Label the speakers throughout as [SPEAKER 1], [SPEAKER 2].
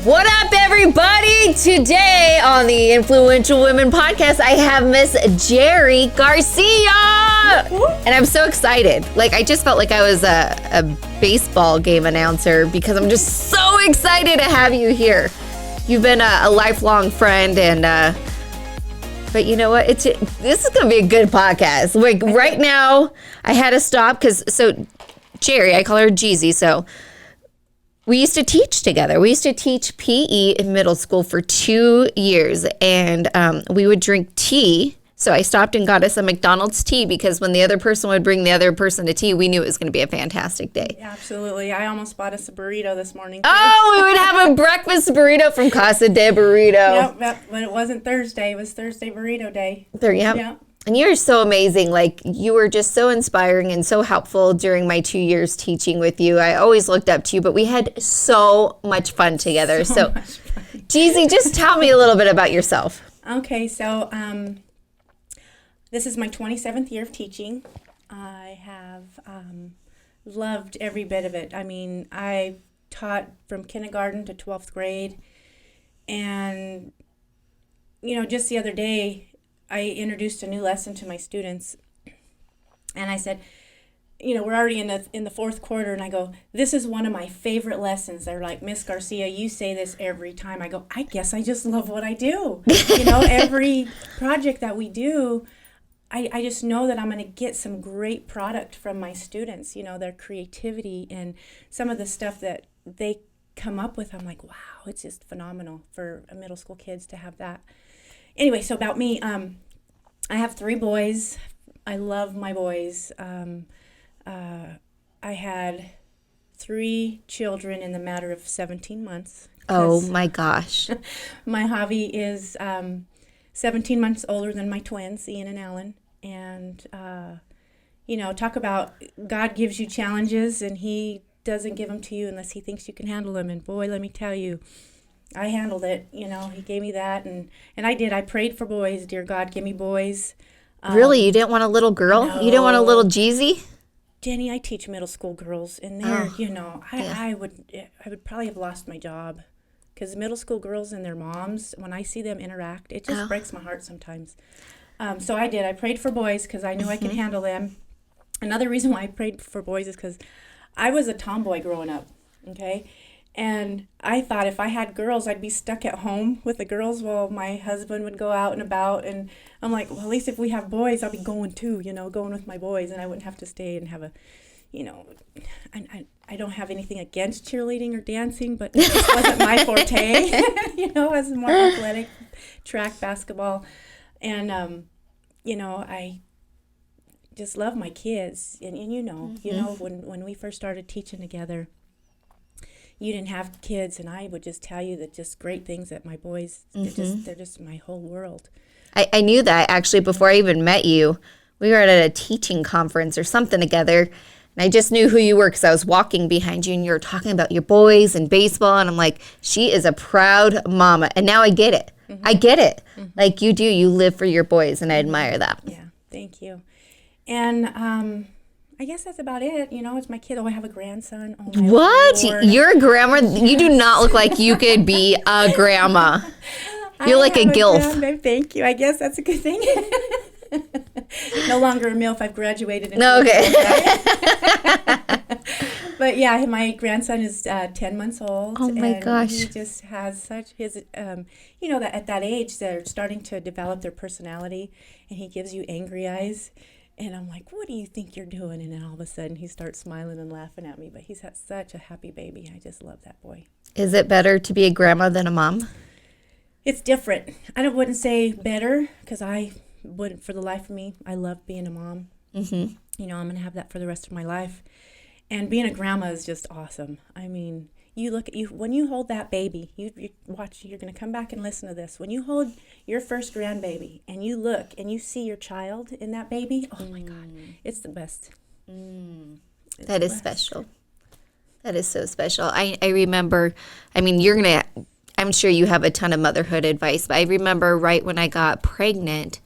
[SPEAKER 1] What up, everybody? Today on the Influential Women Podcast, I have Miss Jerri Garcia. And I'm so excited. Like, I just felt like I was a baseball game announcer because I'm just so excited to have you here. You've been a lifelong friend, and but you know what? This is going to be a good podcast. Like, right now, I had to stop because, Jerri, I call her Jeezy, so we used to teach together. We used to teach PE in middle school for 2 years, and we would drink tea. So I stopped and got us a McDonald's tea because when the other person would bring the other person a tea, we knew it was going to be a fantastic day.
[SPEAKER 2] Absolutely. I almost bought us a burrito this morning, too.
[SPEAKER 1] Oh, we would have a breakfast burrito from Casa de Burrito.
[SPEAKER 2] Yep, but it wasn't Thursday. It was Thursday burrito day.
[SPEAKER 1] Yep. And you're so amazing. Like, you were just so inspiring and so helpful during my 2 years teaching with you. I always looked up to you, but we had so much fun together. So
[SPEAKER 2] much fun.
[SPEAKER 1] Jeezy, just tell me a little bit about yourself.
[SPEAKER 2] Okay, so this is my 27th year of teaching. I have loved every bit of it. I mean, I taught from kindergarten to 12th grade. And, just the other day, I introduced a new lesson to my students, and I said, we're already in the fourth quarter, and I go, this is one of my favorite lessons. They're like, Miss Garcia, you say this every time. I go, I guess I just love what I do. Every project that we do, I just know that I'm going to get some great product from my students, their creativity and some of the stuff that they come up with. I'm like, wow, it's just phenomenal for middle school kids to have that. Anyway, so about me, I have 3 boys. I love my boys. I had 3 children in the matter of 17 months.
[SPEAKER 1] Oh, my gosh.
[SPEAKER 2] My Javi is 17 months older than my twins, Ian and Alan. And, talk about God gives you challenges, and he doesn't give them to you unless he thinks you can handle them. And, boy, let me tell you, I handled it. He gave me that, and I did. I prayed for boys. Dear God, give me boys.
[SPEAKER 1] Really? You didn't want a little girl?
[SPEAKER 2] No.
[SPEAKER 1] You didn't want a little Jeezy?
[SPEAKER 2] Jenny, I teach middle school girls, and they're, I would probably have lost my job because middle school girls and their moms, when I see them interact, it just breaks my heart sometimes. So I did. I prayed for boys because I knew I could handle them. Another reason why I prayed for boys is because I was a tomboy growing up, okay? And I thought if I had girls, I'd be stuck at home with the girls while my husband would go out and about. And I'm like, well, at least if we have boys, I'll be going too, going with my boys. And I wouldn't have to stay and have I don't have anything against cheerleading or dancing, but it just wasn't my forte. I was more athletic, track, basketball. And, I just love my kids. And when we first started teaching together, you didn't have kids, and I would just tell you that just great things that my boys, they're just my whole world.
[SPEAKER 1] I knew that, actually, before I even met you. We were at a teaching conference or something together, and I just knew who you were because I was walking behind you, and you were talking about your boys and baseball, and I'm like, she is a proud mama. And now I get it. Mm-hmm. I get it. Mm-hmm. Like you do. You live for your boys, and I admire that.
[SPEAKER 2] Yeah, thank you. And I guess that's about it. It's my kid. Oh, I have a grandson. Oh, my
[SPEAKER 1] what?
[SPEAKER 2] Lord.
[SPEAKER 1] You're a grandma? You do not look like you could be a grandma. You're like a gilf.
[SPEAKER 2] Thank you. I guess that's a good thing. No longer a MILF. I've graduated.
[SPEAKER 1] No, okay.
[SPEAKER 2] But yeah, my grandson is 10 months old.
[SPEAKER 1] Oh my gosh.
[SPEAKER 2] He just has such his, that at that age, they're starting to develop their personality, and he gives you angry eyes. And I'm like, what do you think you're doing? And then all of a sudden he starts smiling and laughing at me. But he's had such a happy baby. I just love that boy.
[SPEAKER 1] Is it better to be a grandma than a mom?
[SPEAKER 2] It's different. I wouldn't say better because I wouldn't, for the life of me, I love being a mom. Mm-hmm. I'm going to have that for the rest of my life. And being a grandma is just awesome. I mean, you look at you when you hold that baby, you watch, you're going to come back and listen to this. When you hold your first grandbaby and you look and you see your child in that baby, oh my God, it's the best.
[SPEAKER 1] That is special. That is so special. I remember, I'm sure you have a ton of motherhood advice, but I remember right when I got pregnant,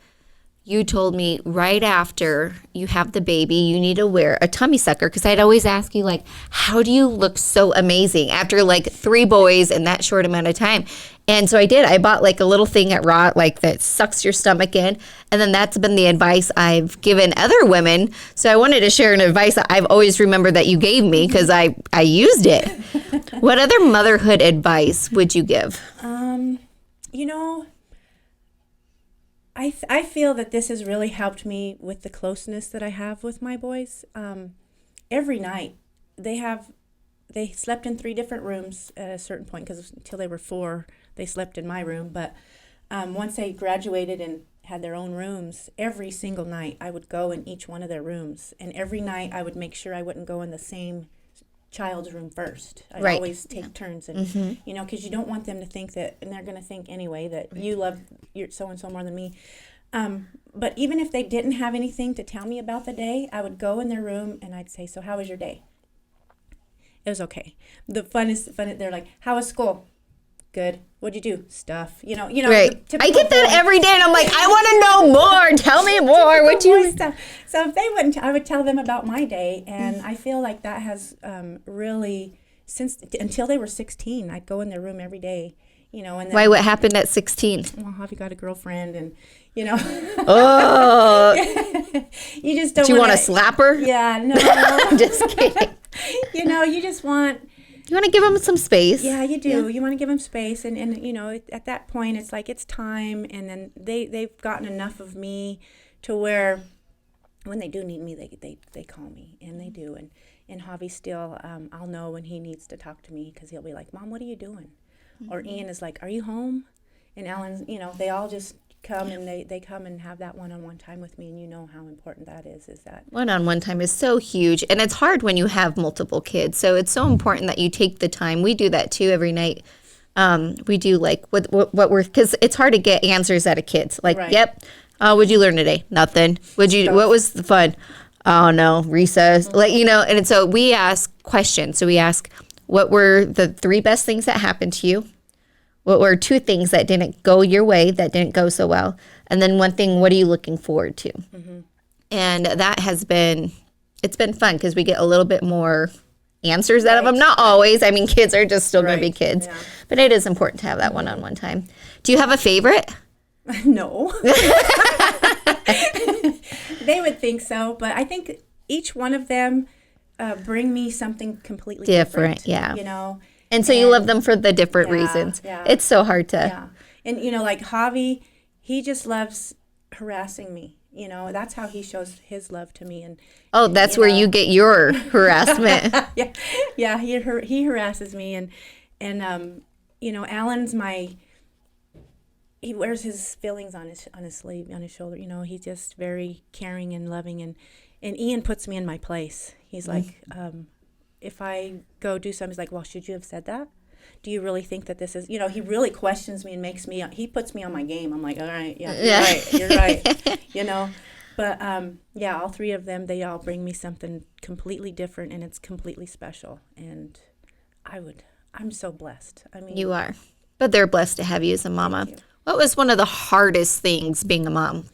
[SPEAKER 1] you told me right after you have the baby, you need to wear a tummy sucker. Because I'd always ask you, like, how do you look so amazing after, like, 3 boys in that short amount of time? And so I did. I bought, like, a little thing at Raw, like, that sucks your stomach in. And then that's been the advice I've given other women. So I wanted to share an advice that I've always remembered that you gave me because I used it. What other motherhood advice would you give?
[SPEAKER 2] You know, I feel that this has really helped me with the closeness that I have with my boys. Every night they slept in 3 different rooms at a certain point, because until they were 4, they slept in my room. But once they graduated and had their own rooms, every single night I would go in each one of their rooms. And every night I would make sure I wouldn't go in the same child's room first. I'd always take turns, and you know, because you don't want them to think that, and they're going to think anyway, that you love your so-and-so more than me. But even if they didn't have anything to tell me about the day, I would go in their room and I'd say, so how was your day? It was okay. The fun, they're like, how was school? Good. What'd you do? Stuff. You know.
[SPEAKER 1] Right. I get that every day, and I'm like, I want to know more. Tell me more. What you?
[SPEAKER 2] Stuff. So if they wouldn't, I would tell them about my day, and I feel like that has really, until they were 16, I'd go in their room every day. You know, and then,
[SPEAKER 1] why? What happened at 16?
[SPEAKER 2] Well, Javi got a girlfriend, and you know.
[SPEAKER 1] Oh.
[SPEAKER 2] You just don't.
[SPEAKER 1] Do you want to slap her?
[SPEAKER 2] Yeah. No.
[SPEAKER 1] I'm just kidding.
[SPEAKER 2] You know, you just want.
[SPEAKER 1] You want to give them some space.
[SPEAKER 2] Yeah, you do. Yeah. You want to give them space. And you know, at that point, it's like it's time. And then they've gotten enough of me to where when they do need me, they call me. And they do. And Javi still, I'll know when he needs to talk to me, because he'll be like, Mom, what are you doing? Mm-hmm. Or Ian is like, are you home? And Alan, you know, they all just come, and they come and have that one-on-one time with me, and you know how important that is that
[SPEAKER 1] one-on-one time is so huge, and it's hard when you have multiple kids, so it's so important that you take the time. We do that too every night. We do like what we're, because it's hard to get answers out of kids, like right. Yep, what'd you learn today? Nothing. What was the fun? Oh no, recess. Mm-hmm. Like, you know, and so we ask questions. So we ask, what were the 3 best things that happened to you? What were 2 things that didn't go your way, that didn't go so well? And then 1 thing, what are you looking forward to? Mm-hmm. And that has been, it's been fun, because we get a little bit more answers out of them. Not always. I mean, kids are just still going to be kids. Yeah. But it is important to have that one-on-one time. Do you have a favorite?
[SPEAKER 2] No. They would think so. But I think each one of them bring me something completely different. Yeah. You know? And
[SPEAKER 1] so you love them for the different reasons. Yeah. It's so hard to.
[SPEAKER 2] Yeah. And, you know, like Javi, he just loves harassing me. You know, that's how he shows his love to me. And
[SPEAKER 1] that's where you get your harassment.
[SPEAKER 2] Yeah. He harasses me. And you know, Alan's he wears his feelings on his sleeve, on his shoulder. You know, he's just very caring and loving. And Ian puts me in my place. He's like, if I go do something, he's like, well, should you have said that? Do you really think that this is, you know, he really questions me and he puts me on my game. I'm like, all right, yeah, you're right, you know. But, yeah, all 3 of them, they all bring me something completely different, and it's completely special. And I'm so blessed. I mean.
[SPEAKER 1] You are. But they're blessed to have you as a mama. What was one of the hardest things being a mom?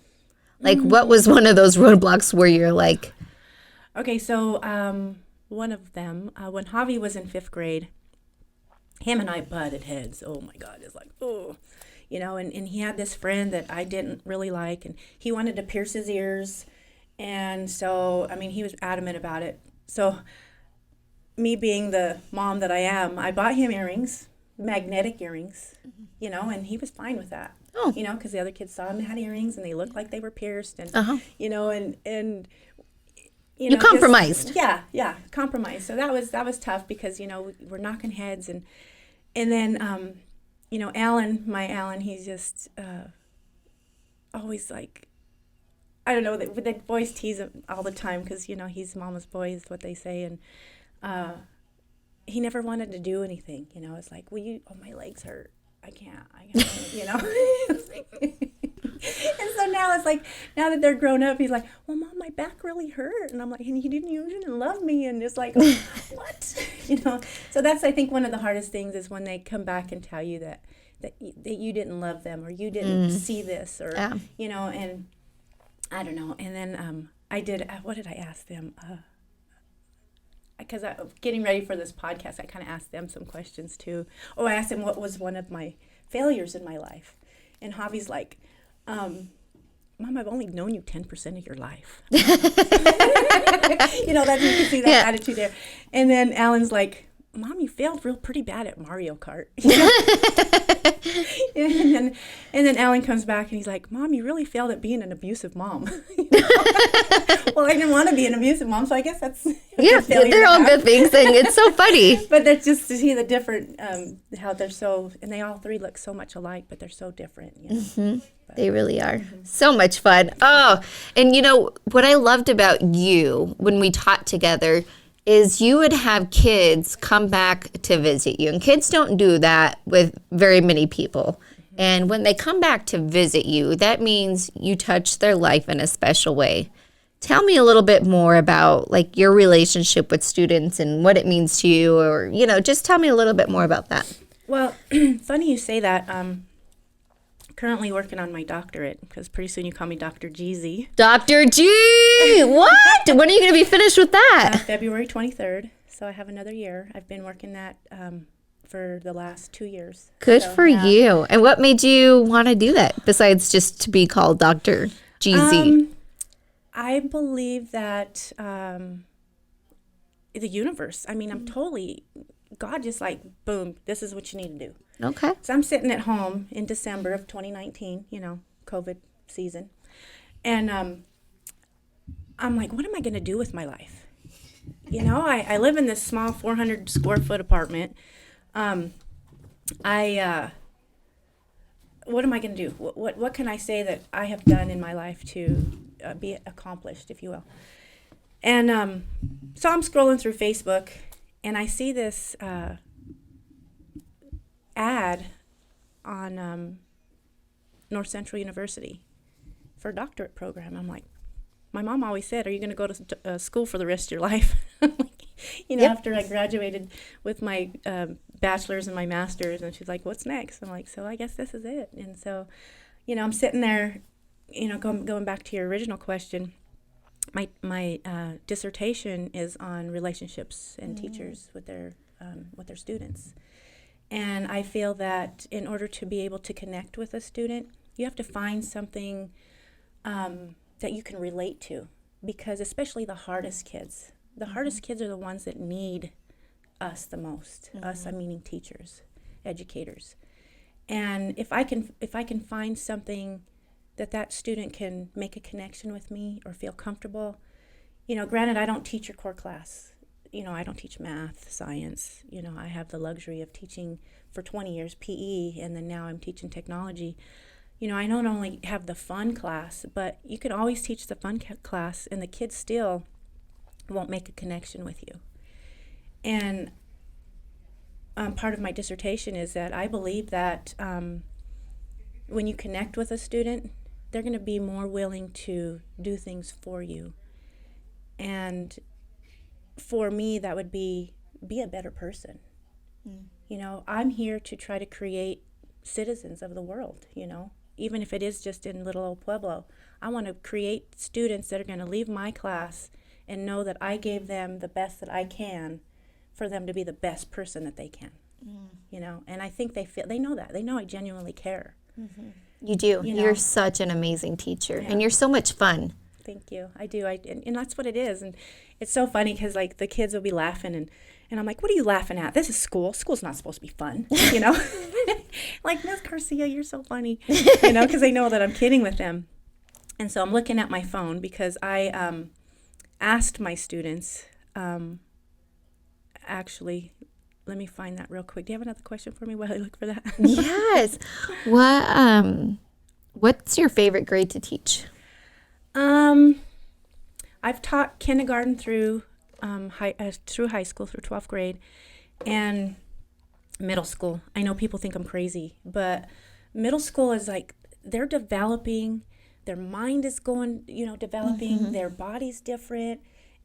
[SPEAKER 1] Like, what was one of those roadblocks where you're like.
[SPEAKER 2] Okay, so, one of them, when Javi was in 5th grade, him and I butted heads. Oh my God, it's like, oh, you know, and he had this friend that I didn't really like, and he wanted to pierce his ears. And so, I mean, he was adamant about it. So me being the mom that I am, I bought him earrings, magnetic earrings, you know, and he was fine with that. Oh. You know, because the other kids saw him had earrings, and they looked like they were pierced, and, you know, and you
[SPEAKER 1] compromised.
[SPEAKER 2] Yeah, compromised. So that was tough, because, you know, we're knocking heads, and then you know, my Alan, he's just always like, I don't know, the boys tease him all the time, because, you know, he's mama's boy is what they say, and he never wanted to do anything. You know, it's like, my legs hurt. I can't, you know. And so now it's like, now that they're grown up, he's like, well, Mom, my back really hurt. And I'm like, and you didn't love me. And it's like, what? You know, so that's, I think, one of the hardest things is when they come back and tell you that you didn't love them, or you didn't see this, or, you know, and I don't know. And then I did, what did I ask them? Because getting ready for this podcast, I kind of asked them some questions too. Oh, I asked them what was one of my failures in my life. And Javi's like, Mom, I've only known you 10% of your life. You know, that you can see that attitude there. And then Alan's like, Mom, you failed pretty bad at Mario Kart. and then Alan comes back and he's like, Mom, you really failed at being an abusive mom. Well, I didn't want to be an abusive mom, so I guess that's
[SPEAKER 1] they're all good things, and it's so funny.
[SPEAKER 2] But that's just to see the different, how they're so, and they all three look so much alike, but they're so different. You know?
[SPEAKER 1] Mm-hmm. They really are. Mm-hmm. So much fun. Oh, and you know, what I loved about you when we taught together is you would have kids come back to visit you. And kids don't do that with very many people. And when they come back to visit you, that means you touch their life in a special way. Tell me a little bit more about like your relationship with students and what it means to you, or, you know, just tell me a little bit more about that.
[SPEAKER 2] Well, funny you say that. Currently working on my doctorate, because pretty soon you call me Dr. Jeezy.
[SPEAKER 1] Dr. G! What? When are you going to be finished with that?
[SPEAKER 2] February 23rd. So I have another year. I've been working that for the last 2 years.
[SPEAKER 1] Good for you. And what made you want to do that besides just to be called Dr. Jeezy?
[SPEAKER 2] I believe that the universe, I mean, I'm totally, God just like, boom, this is what you need to do.
[SPEAKER 1] Okay.
[SPEAKER 2] So I'm sitting at home in December of 2019, you know, COVID season. And I'm like, what am I going to do with my life? You know, I live in this small 400 square foot apartment. What am I going to do? What can I say that I have done in my life to be accomplished, if you will? And so I'm scrolling through Facebook, and I see this ad on North Central University for a doctorate program. I'm like, my mom always said, are you going to go to school for the rest of your life? You know, after I graduated with my bachelor's and my master's, and she's like, what's next? I'm like, so I guess this is it. And so, you know, I'm sitting there, you know, going back to your original question, my dissertation is on relationships and teachers with their students. And I feel that in order to be able to connect with a student, you have to find something that you can relate to, because especially the hardest kids are the ones that need us the most. Us, I'm meaning teachers, educators. And if I can find something that student can make a connection with me or feel comfortable, you know, granted, I don't teach your core class. You know, I don't teach math, science. You know, I have the luxury of teaching for 20 years PE, and then now I'm teaching technology. You know, I not only have the fun class, but you can always teach the fun class, and the kids still won't make a connection with you. And part of my dissertation is that I believe that when you connect with a student, they're going to be more willing to do things for you. And for me, that would be a better person. You know, I'm here to try to create citizens of the world, you know, even if it is just in little old Pueblo. I want to create students that are going to leave my class and know that I gave them the best that I can for them to be the best person that they can, you know. And I think they know that. They know I genuinely care.
[SPEAKER 1] You do.
[SPEAKER 2] You know?
[SPEAKER 1] You're such an amazing teacher, and you're so much fun.
[SPEAKER 2] Thank you. I do. And that's what it is. And it's so funny because, like, the kids will be laughing, and I'm like, what are you laughing at? This is school. School's not supposed to be fun, you know? Like, Miss Garcia, you're so funny, you know, because they know that I'm kidding with them. And so I'm looking at my phone because I asked my students, actually, let me find that real quick. Do you have another question for me while I look for that?
[SPEAKER 1] Yes. What's your favorite grade to teach?
[SPEAKER 2] I've taught kindergarten through high school, through 12th grade, and middle school. I know people think I'm crazy, but middle school is like they're developing, their mind is going, you know, developing, their body's different,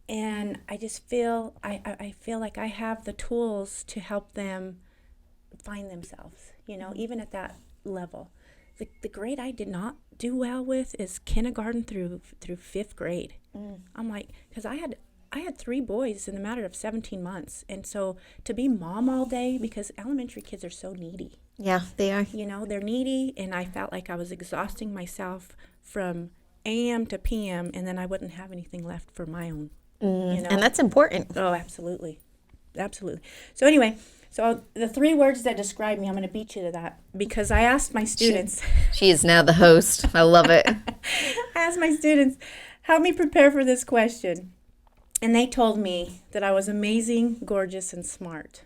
[SPEAKER 2] and I just feel, I feel like I have the tools to help them find themselves, you know, even at that level. the grade I did not do well with is kindergarten through 5th grade. I'm like, because I had 3 boys in the matter of 17 months. And so to be mom all day, because elementary kids are so needy.
[SPEAKER 1] Yeah, they are.
[SPEAKER 2] You know, they're needy, and I felt like I was exhausting myself from AM to PM, and then I wouldn't have anything left for my own. You know?
[SPEAKER 1] And that's important.
[SPEAKER 2] Oh, absolutely. Absolutely. So anyway, so the 3 words that describe me, I'm going to beat you to that, because I asked my students.
[SPEAKER 1] She is now the host. I love it.
[SPEAKER 2] I asked my students, help me prepare for this question. And they told me that I was amazing, gorgeous, and smart.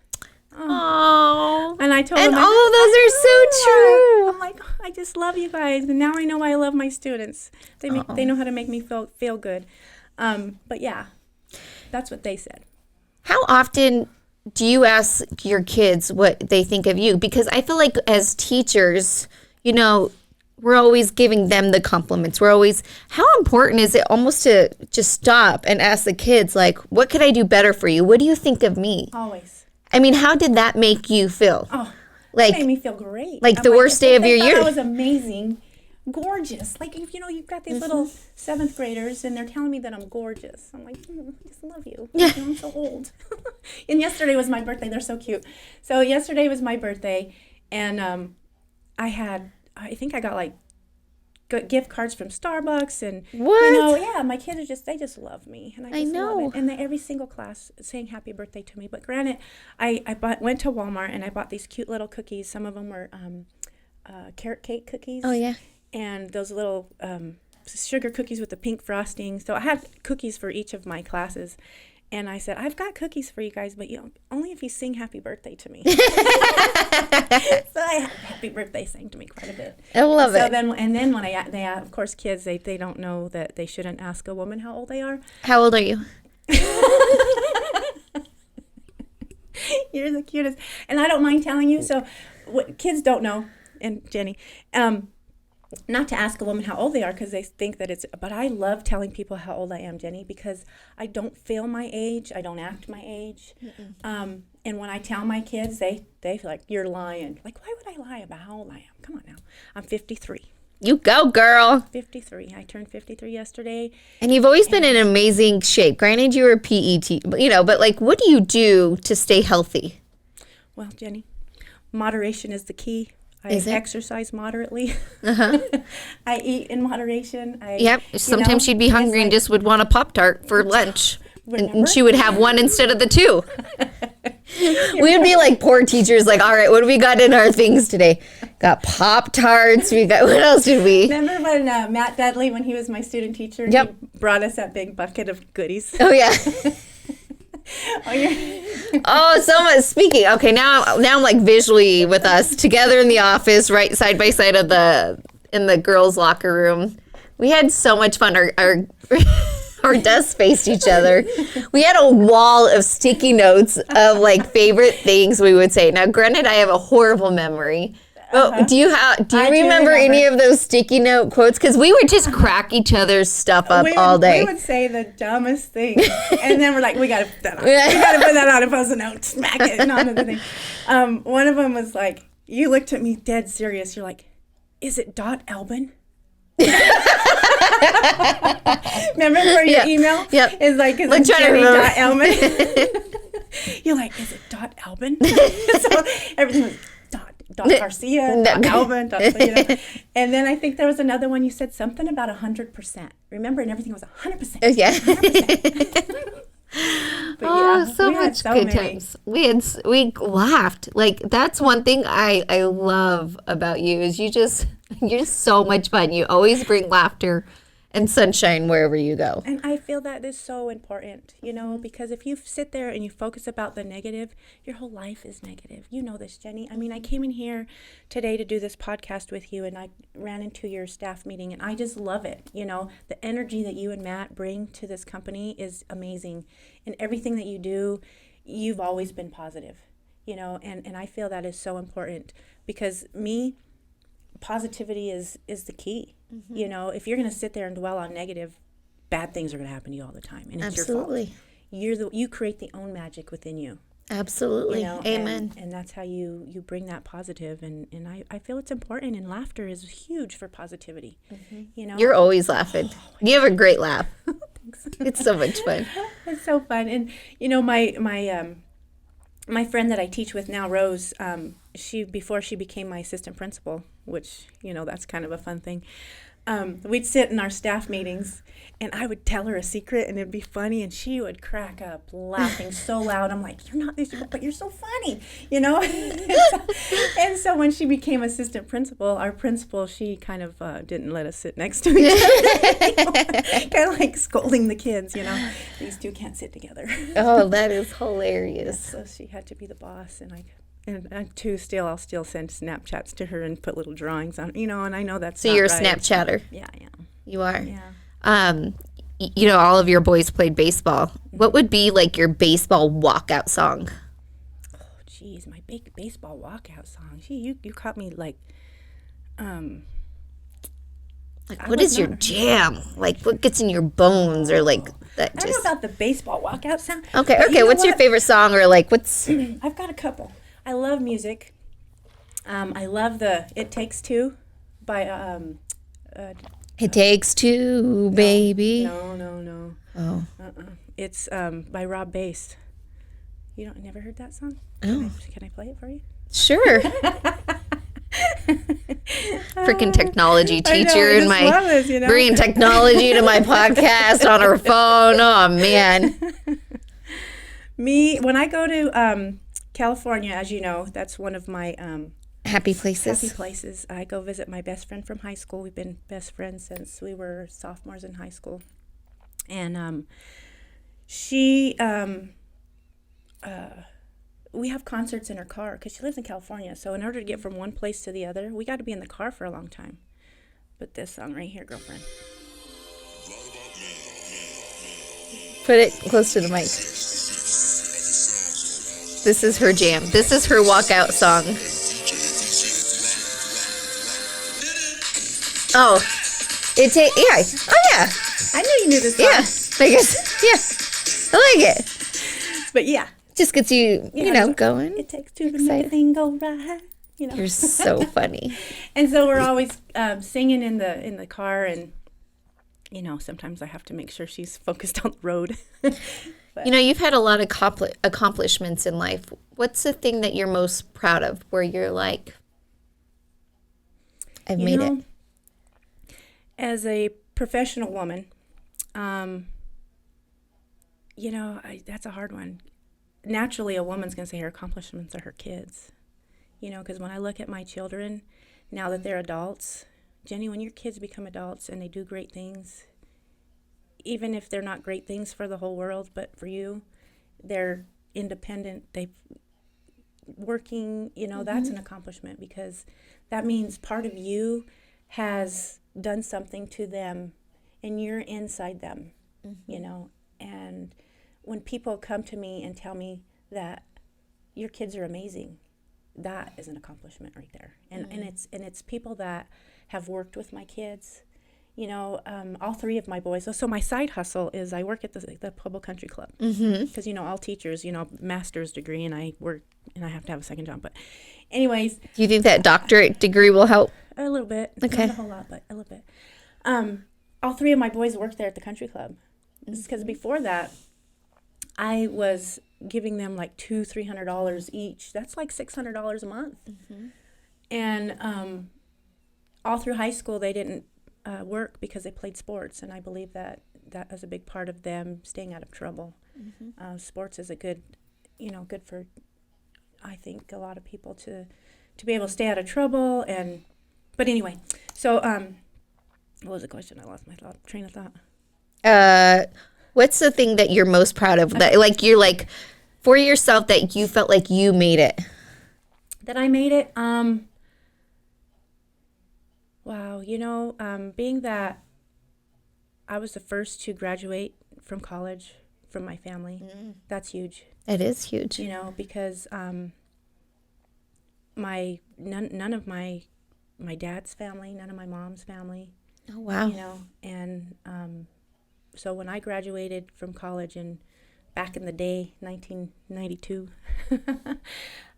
[SPEAKER 1] Oh.
[SPEAKER 2] And I told
[SPEAKER 1] And
[SPEAKER 2] them,
[SPEAKER 1] all of those are so true.
[SPEAKER 2] I'm like, I just love you guys. And now I know why I love my students. They know how to make me feel good. But yeah, that's what they said.
[SPEAKER 1] How often do you ask your kids what they think of you? Because I feel like as teachers, you know, we're always giving them the compliments. We're always, how important is it almost to just stop and ask the kids, like, what could I do better for you? What do you think of me?
[SPEAKER 2] Always.
[SPEAKER 1] I mean, how did that make you feel?
[SPEAKER 2] Oh,
[SPEAKER 1] like,
[SPEAKER 2] it made me feel great.
[SPEAKER 1] Like the worst day of your year.
[SPEAKER 2] I was amazing, gorgeous. Like, you know, you've got these little 7th graders, and they're telling me that I'm gorgeous. I'm like, I just love you. You know, I'm so old. And yesterday was my birthday. They're so cute. So yesterday was my birthday, and I think I got like gift cards from Starbucks, and
[SPEAKER 1] What?
[SPEAKER 2] you know, yeah, my kids are they just love me, and I just
[SPEAKER 1] know.
[SPEAKER 2] love it. And every single class saying happy birthday to me. But granted, I went to Walmart and I bought these cute little cookies. Some of them were carrot cake cookies.
[SPEAKER 1] Oh, yeah.
[SPEAKER 2] And those little sugar cookies with the pink frosting. So I had cookies for each of my classes. And I said, I've got cookies for you guys, but only if you sing happy birthday to me. So I happy birthday sang to me quite a bit.
[SPEAKER 1] I love it.
[SPEAKER 2] Then when they of course, kids, they don't know that they shouldn't ask a woman how old they are.
[SPEAKER 1] How old are you?
[SPEAKER 2] You're the cutest. And I don't mind telling you. So what kids don't know, and Jenny, not to ask a woman how old they are, because they think that but I love telling people how old I am, Jenny, because I don't feel my age. I don't act my age. And when I tell my kids, they feel like, you're lying. Like, why would I lie about how old I am? Come on now. I'm 53.
[SPEAKER 1] You go, girl.
[SPEAKER 2] 53. I turned 53 yesterday.
[SPEAKER 1] And you've always been in amazing shape. Granted, you were a PE teacher, but like, what do you do to stay healthy?
[SPEAKER 2] Well, Jenny, moderation is the key. I exercise moderately. I eat in moderation.
[SPEAKER 1] Sometimes she'd be hungry and just would want a Pop-Tart for lunch. And she would have one instead of the 2. We would be like poor teachers, like, all right, what do we got in our things today? Got Pop-Tarts. We got, what else did we?
[SPEAKER 2] Remember when Matt Dudley, when he was my student teacher, he brought us that big bucket of goodies?
[SPEAKER 1] Oh, yeah. Oh, so much. Speaking. Okay, now I'm like visually with us together in the office, right side by side in the girls' locker room. We had so much fun. Our desks faced each other. We had a wall of sticky notes of like favorite things we would say. Now, granted, I have a horrible memory. But do you remember any of those sticky note quotes? Because we would just crack each other's stuff up all day.
[SPEAKER 2] We would say the dumbest things, and then we're like, we got to put that on. We got to put that on a Post-it note, smack it, and on the thing. One of them was like, you looked at me dead serious. You're like, is it .Albin? Remember for your email?
[SPEAKER 1] Yep.
[SPEAKER 2] It's like, is it Jerri.Albin? You're like, is it .Albin? So everything was Garcia, Albin, and then I think there was another one. You said something about 100%. Remember, and everything was 100%.
[SPEAKER 1] Yeah.
[SPEAKER 2] 100%.
[SPEAKER 1] So much good times. We laughed. Like, that's one thing I love about you is you're just so much fun. You always bring laughter and sunshine wherever you go.
[SPEAKER 2] And I feel that is so important, because if you sit there and you focus about the negative, your whole life is negative. You know this, Jenny. I mean, I came in here today to do this podcast with you, and I ran into your staff meeting, and I just love it. The energy that you and Matt bring to this company is amazing. And everything that you do, you've always been positive, and I feel that is so important because positivity is the key. If you're going to sit there and dwell on negative, bad things are going to happen to you all the time, and it's
[SPEAKER 1] Absolutely.
[SPEAKER 2] your fault. You create the own magic within you.
[SPEAKER 1] Absolutely.
[SPEAKER 2] You know,
[SPEAKER 1] Amen.
[SPEAKER 2] and that's how you bring that positive, and I feel it's important, and laughter is huge for positivity. You know,
[SPEAKER 1] You're always laughing. You have a great laugh. It's so much fun.
[SPEAKER 2] it's so fun. And you know, my friend that I teach with now, Rose, she before she became my assistant principal, which, you know, that's kind of a fun thing. We'd sit in our staff meetings, and I would tell her a secret, and it'd be funny, and she would crack up laughing so loud. I'm like, you're not this, but you're so funny, you know? And so when she became assistant principal, our principal, she kind of didn't let us sit next to each other. Kind of like scolding the kids, you know? These two can't sit together.
[SPEAKER 1] Oh, that is hilarious.
[SPEAKER 2] So she had to be the boss, and I'll still send Snapchats to her and put little drawings on, you know, and I know that's
[SPEAKER 1] So
[SPEAKER 2] not
[SPEAKER 1] you're a
[SPEAKER 2] right.
[SPEAKER 1] Snapchatter.
[SPEAKER 2] Yeah, I am.
[SPEAKER 1] You are.
[SPEAKER 2] Yeah.
[SPEAKER 1] You know, all of your boys played baseball. What would be like your baseball walkout song?
[SPEAKER 2] Oh, geez, my big baseball walkout song. Gee, you caught me like,
[SPEAKER 1] Like, what is your jam? Like, what gets in your bones, or like that?
[SPEAKER 2] I don't know about the baseball walkout sound.
[SPEAKER 1] Okay,
[SPEAKER 2] but
[SPEAKER 1] okay.
[SPEAKER 2] you know
[SPEAKER 1] What's your
[SPEAKER 2] what?
[SPEAKER 1] favorite song, or like what's?
[SPEAKER 2] I've got a couple. I love music. I love the "It Takes Two" by
[SPEAKER 1] It takes two, baby.
[SPEAKER 2] No.
[SPEAKER 1] Oh.
[SPEAKER 2] It's by Rob Bass. You never heard that song?
[SPEAKER 1] Oh.
[SPEAKER 2] Can I play it for you?
[SPEAKER 1] Sure. Freaking technology
[SPEAKER 2] I know,
[SPEAKER 1] teacher
[SPEAKER 2] I
[SPEAKER 1] in
[SPEAKER 2] just
[SPEAKER 1] my
[SPEAKER 2] love this, you know?
[SPEAKER 1] bringing technology to my podcast on her phone. Oh man.
[SPEAKER 2] When I go to California, as you know, that's one of my
[SPEAKER 1] Happy places.
[SPEAKER 2] happy places. I go visit my best friend from high school. We've been best friends since we were sophomores in high school. And we have concerts in her car because she lives in California. So in order to get from one place to the other, we got to be in the car for a long time. But this song right here, girlfriend.
[SPEAKER 1] Put it close to the mic. This is her jam. This is her walkout song. Oh, yeah. Oh yeah.
[SPEAKER 2] I knew you knew this song.
[SPEAKER 1] Yeah. Because I like it.
[SPEAKER 2] But yeah.
[SPEAKER 1] Just gets you, you know, going.
[SPEAKER 2] It takes two to make a thing go right. You know.
[SPEAKER 1] You're so funny.
[SPEAKER 2] And so we're always singing in the car, and you know, sometimes I have to make sure she's focused on the road.
[SPEAKER 1] You know, you've had a lot of accomplishments in life. What's the thing that you're most proud of, where you're like, I've made it?
[SPEAKER 2] As a professional woman, that's a hard one. Naturally, a woman's going to say her accomplishments are her kids. You know, because when I look at my children, now that they're adults, Jenny, when your kids become adults and they do great things, even if they're not great things for the whole world, but for you, they're independent, they're working, you know, that's an accomplishment, because that means part of you has done something to them and you're inside them, you know. And when people come to me and tell me that your kids are amazing, that is an accomplishment right there. And it's people that have worked with my kids. You know, all three of my boys. So my side hustle is I work at the Pueblo Country Club. Because, you know, all teachers, you know, master's degree, and I work, and I have to have a second job. But anyways.
[SPEAKER 1] Do you think that doctorate degree will help?
[SPEAKER 2] A little bit.
[SPEAKER 1] Okay.
[SPEAKER 2] Not a whole lot, but a little bit. All three of my boys worked there at the country club. Because before that, I was giving them like $200-$300 each. That's like $600 a month. And all through high school, they didn't work because they played sports, and I believe that was a big part of them staying out of trouble. Sports is a good for, I think, a lot of people to be able to stay out of trouble. But anyway, so what was the question? I lost my train of thought.
[SPEAKER 1] What's the thing that you're most proud of, that like you're like for yourself, that you felt like you made it?
[SPEAKER 2] That I made it? Wow, you know, being that I was the first to graduate from college from my family, that's huge.
[SPEAKER 1] It is huge.
[SPEAKER 2] You know, because none of my dad's family, none of my mom's family.
[SPEAKER 1] Oh, wow.
[SPEAKER 2] You know, and so when I graduated from college and back in the day, 1992.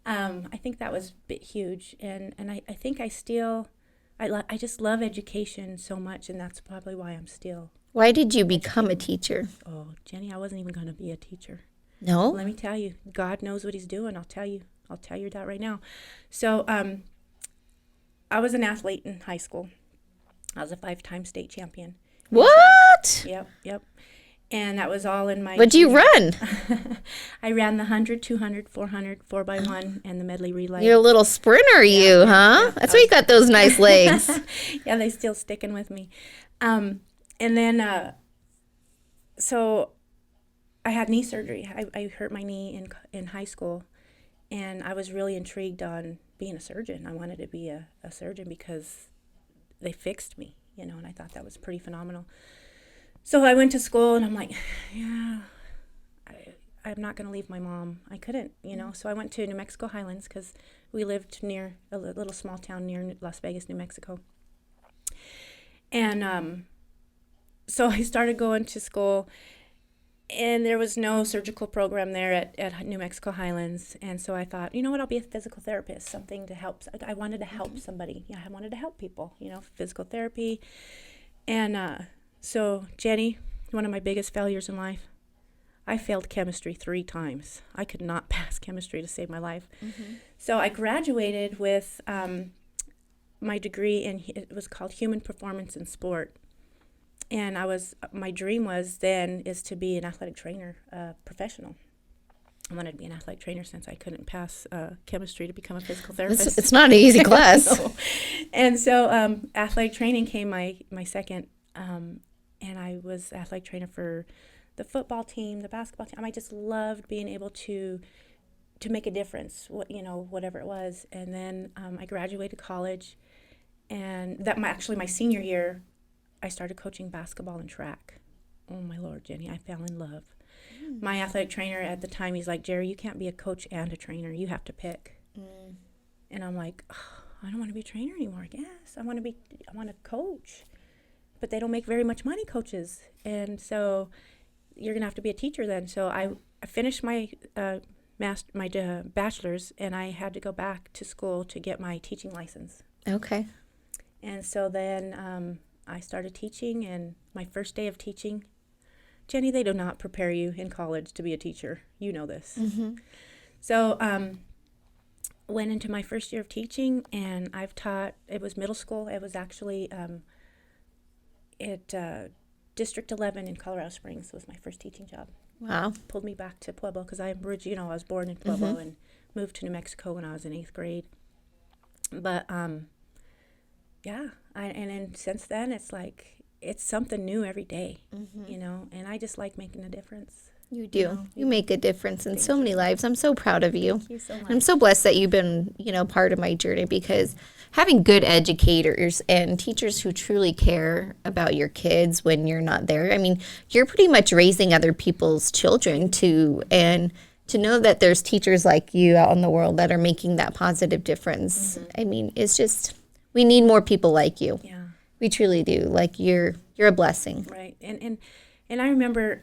[SPEAKER 2] I think that was a bit huge. And I think I just love education so much, and that's probably why I'm still.
[SPEAKER 1] Why did you become a teacher?
[SPEAKER 2] Oh, Jenny, I wasn't even going to be a teacher.
[SPEAKER 1] No?
[SPEAKER 2] Let me tell you, God knows what he's doing. I'll tell you that right now. So I was an athlete in high school. I was a 5-time state champion.
[SPEAKER 1] What?
[SPEAKER 2] Yep. And that was all in my...
[SPEAKER 1] What'd you run?
[SPEAKER 2] I ran the 100, 200, 400, 4x1, and the medley relay.
[SPEAKER 1] You're a little sprinter, huh?
[SPEAKER 2] Yeah.
[SPEAKER 1] That's why you got those nice legs.
[SPEAKER 2] Yeah, they still sticking with me. And then, so I had knee surgery. I hurt my knee in high school, and I was really intrigued on being a surgeon. I wanted to be a surgeon because they fixed me, and I thought that was pretty phenomenal. So I went to school, and I'm like, yeah, I'm not going to leave my mom. I couldn't, So I went to New Mexico Highlands because we lived near a little small town near Las Vegas, New Mexico. And so I started going to school, and there was no surgical program there at New Mexico Highlands. And so I thought, you know what, I'll be a physical therapist, something to help. I wanted to help somebody. Yeah, I wanted to help people, physical therapy. And so, Jenny, one of my biggest failures in life, I failed chemistry 3 times. I could not pass chemistry to save my life. Mm-hmm. So I graduated with my degree it was called Human Performance in Sport. And my dream is to be an athletic trainer, professional. I wanted to be an athletic trainer since I couldn't pass chemistry to become a physical therapist.
[SPEAKER 1] It's not an easy class.
[SPEAKER 2] No. And so athletic training came my second, and I was athletic trainer for the football team, the basketball team. I just loved being able to make a difference, whatever it was. And then I graduated college, and actually my senior year, I started coaching basketball and track. Oh my Lord, Jenny, I fell in love. My athletic trainer at the time, he's like, Jerri, you can't be a coach and a trainer. You have to pick. And I'm like, oh, I don't want to be a trainer anymore. Yes, I want to coach. But they don't make very much money, coaches. And so you're going to have to be a teacher then. So I finished my bachelor's, and I had to go back to school to get my teaching license.
[SPEAKER 1] Okay.
[SPEAKER 2] And so then I started teaching, and my first day of teaching, Jenny, they do not prepare you in college to be a teacher. You know this. Mm-hmm. So went into my first year of teaching, and I've taught, it was middle school. It was actually at District 11 in Colorado Springs was my first teaching job.
[SPEAKER 1] Wow.
[SPEAKER 2] Pulled me back to Pueblo because I was born in Pueblo and moved to New Mexico when I was in 8th grade. But yeah, and then since then it's like it's something new every day, and I just like making a difference.
[SPEAKER 1] You do. You make a difference in so many lives. I'm so proud of you.
[SPEAKER 2] Thank you so much.
[SPEAKER 1] I'm so blessed that you've been, part of my journey, because having good educators and teachers who truly care about your kids when you're not there. I mean, you're pretty much raising other people's children too, and to know that there's teachers like you out in the world that are making that positive difference. I mean, it's just, we need more people like you.
[SPEAKER 2] Yeah.
[SPEAKER 1] We truly do. Like you're a blessing.
[SPEAKER 2] Right. And I remember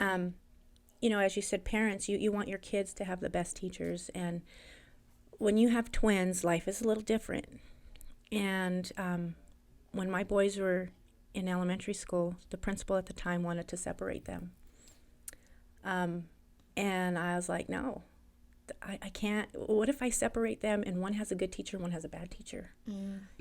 [SPEAKER 2] as you said, parents, you want your kids to have the best teachers. And when you have twins, life is a little different. And when my boys were in elementary school, the principal at the time wanted to separate them. And I was like, no, I can't. What if I separate them and one has a good teacher and one has a bad teacher?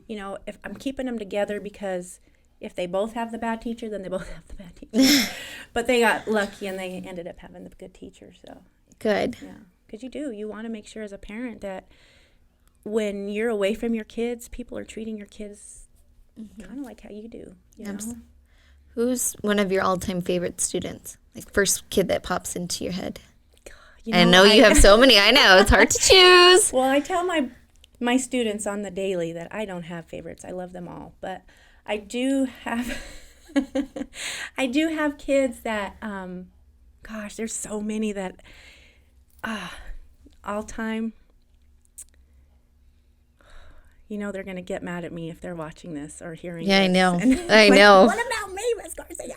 [SPEAKER 2] If I'm keeping them together because if they both have the bad teacher, then they both have the bad teacher. But they got lucky and they ended up having the good teacher. So
[SPEAKER 1] good.
[SPEAKER 2] Yeah, because you want to make sure as a parent that when you're away from your kids, people are treating your kids kind of like how you do. You know?
[SPEAKER 1] Who's one of your all-time favorite students? Like first kid that pops into your head. I know you have so many. I know it's hard to choose.
[SPEAKER 2] Well, I tell my students on the daily that I don't have favorites. I love them all, but I do have kids that there's so many that all time. They're going to get mad at me if they're watching this or hearing this.
[SPEAKER 1] Yeah, I know.
[SPEAKER 2] And
[SPEAKER 1] I know.
[SPEAKER 2] What about me, Miss Garcia?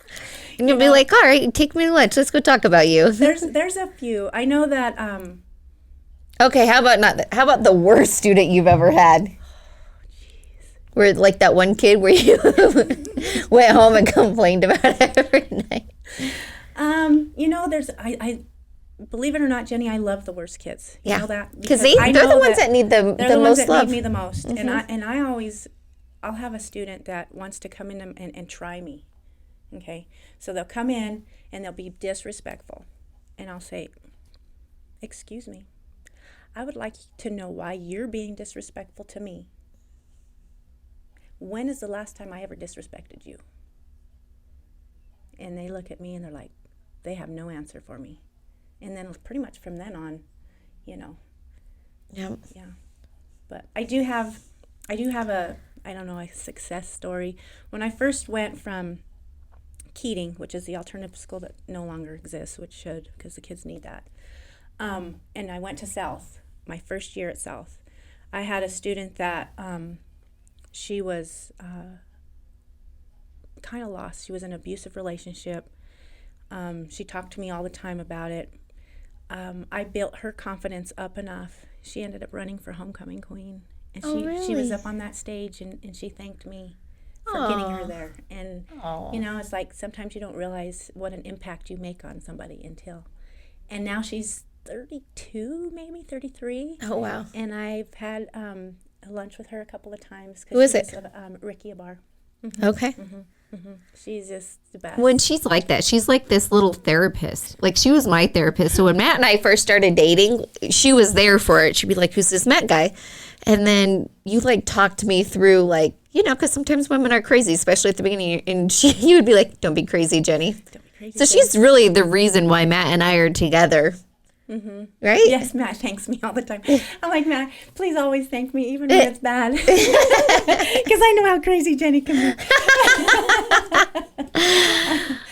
[SPEAKER 1] And you'll be like, all right, take me to lunch. Let's go talk about you.
[SPEAKER 2] There's a few. I know that.
[SPEAKER 1] Okay, how about the worst student you've ever had? Where like that one kid where you went home and complained about it every night.
[SPEAKER 2] There's I believe it or not, Jenny, I love the worst kids. You know that?
[SPEAKER 1] Because they're the ones that need the most love.
[SPEAKER 2] Need me the most. And I'll have a student that wants to come in and try me. Okay? So they'll come in and they'll be disrespectful. And I'll say, "Excuse me. I would like to know why you're being disrespectful to me. When is the last time I ever disrespected you?" And they look at me and they're like, they have no answer for me. And then pretty much from then on, Yeah. But I do have a success story. When I first went from Keating, which is the alternative school that no longer exists, which should, because the kids need that. And I went to South, my first year at South. I had a student that she was kind of lost. She was in an abusive relationship. She talked to me all the time about it. I built her confidence up enough. She ended up running for homecoming queen. And she was up on that stage and she thanked me for getting her there. And, it's like sometimes you don't realize what an impact you make on somebody until. And now she's 32, maybe 33.
[SPEAKER 1] Oh, wow.
[SPEAKER 2] And I've had lunch with her a couple of times.
[SPEAKER 1] Who is it?
[SPEAKER 2] Ricky Abar.
[SPEAKER 1] Okay.
[SPEAKER 2] She's just the best.
[SPEAKER 1] When she's like that, she's like this little therapist. Like, she was my therapist. So when Matt and I first started dating, she was there for it. She'd be like, "Who's this Matt guy?" And then you like talked me through, like, because sometimes women are crazy, especially at the beginning. And you would be like, "Don't be crazy, Jenny."
[SPEAKER 2] Don't be crazy.
[SPEAKER 1] So she's really the reason why Matt and I are together. Right?
[SPEAKER 2] Yes, Matt thanks me all the time. I'm like, "Matt, please always thank me, even when it's bad." Because I know how crazy Jenny can be.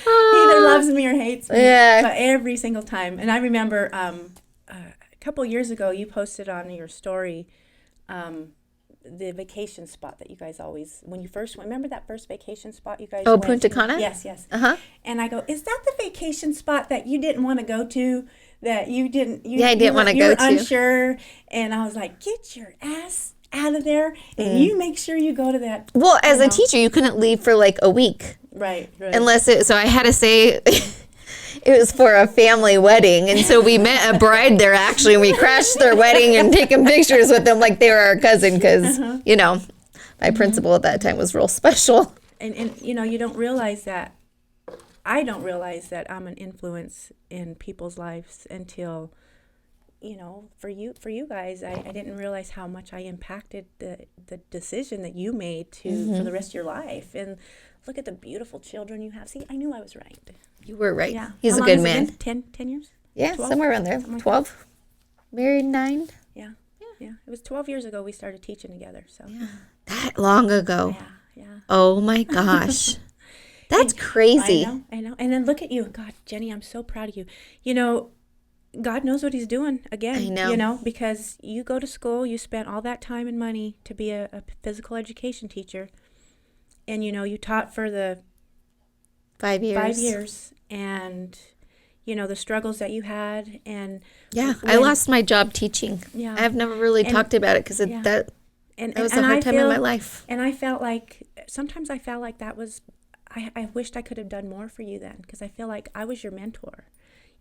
[SPEAKER 2] He either loves me or hates me.
[SPEAKER 1] Yeah.
[SPEAKER 2] But every single time. And I remember a couple years ago, you posted on your story the vacation spot that you guys always, when you first went, remember that first vacation spot you guys went to?
[SPEAKER 1] Punta Cana?
[SPEAKER 2] Yes.
[SPEAKER 1] Uh-huh.
[SPEAKER 2] And I go, "Is that the vacation spot that you didn't want to go to? That you didn't
[SPEAKER 1] want to go to.
[SPEAKER 2] Unsure." And I was like, "Get your ass out of there and you make sure you go to that."
[SPEAKER 1] Well, as a teacher, you couldn't leave for like a week.
[SPEAKER 2] Right.
[SPEAKER 1] So I had to say it was for a family wedding. And so we met a bride there, actually, and we crashed their wedding and taken pictures with them like they were our cousin because, my principal at that time was real special.
[SPEAKER 2] And you don't realize that. I don't realize that I'm an influence in people's lives until, for you guys, I didn't realize how much I impacted the decision that you made for the rest of your life. And look at the beautiful children you have. See, I knew I was right.
[SPEAKER 1] You were right.
[SPEAKER 2] Yeah.
[SPEAKER 1] He's a good man.
[SPEAKER 2] 10 years?
[SPEAKER 1] Yeah,
[SPEAKER 2] 12?
[SPEAKER 1] somewhere around there. 12? Married 9?
[SPEAKER 2] Yeah. It was 12 years ago we started teaching together. So
[SPEAKER 1] yeah. That long ago.
[SPEAKER 2] Yeah.
[SPEAKER 1] Oh my gosh. That's crazy.
[SPEAKER 2] I know. And then look at you. God, Jenny, I'm so proud of you. God knows what he's doing again.
[SPEAKER 1] I know.
[SPEAKER 2] Because you go to school, you spent all that time and money to be a physical education teacher. And, you taught for the
[SPEAKER 1] 5 years.
[SPEAKER 2] 5 years. And, the struggles that you had. And
[SPEAKER 1] I lost my job teaching.
[SPEAKER 2] Yeah.
[SPEAKER 1] I've never really talked about it because that was a hard time in my life.
[SPEAKER 2] And I felt like, sometimes I felt like that was, I wished I could have done more for you then, because I feel like I was your mentor.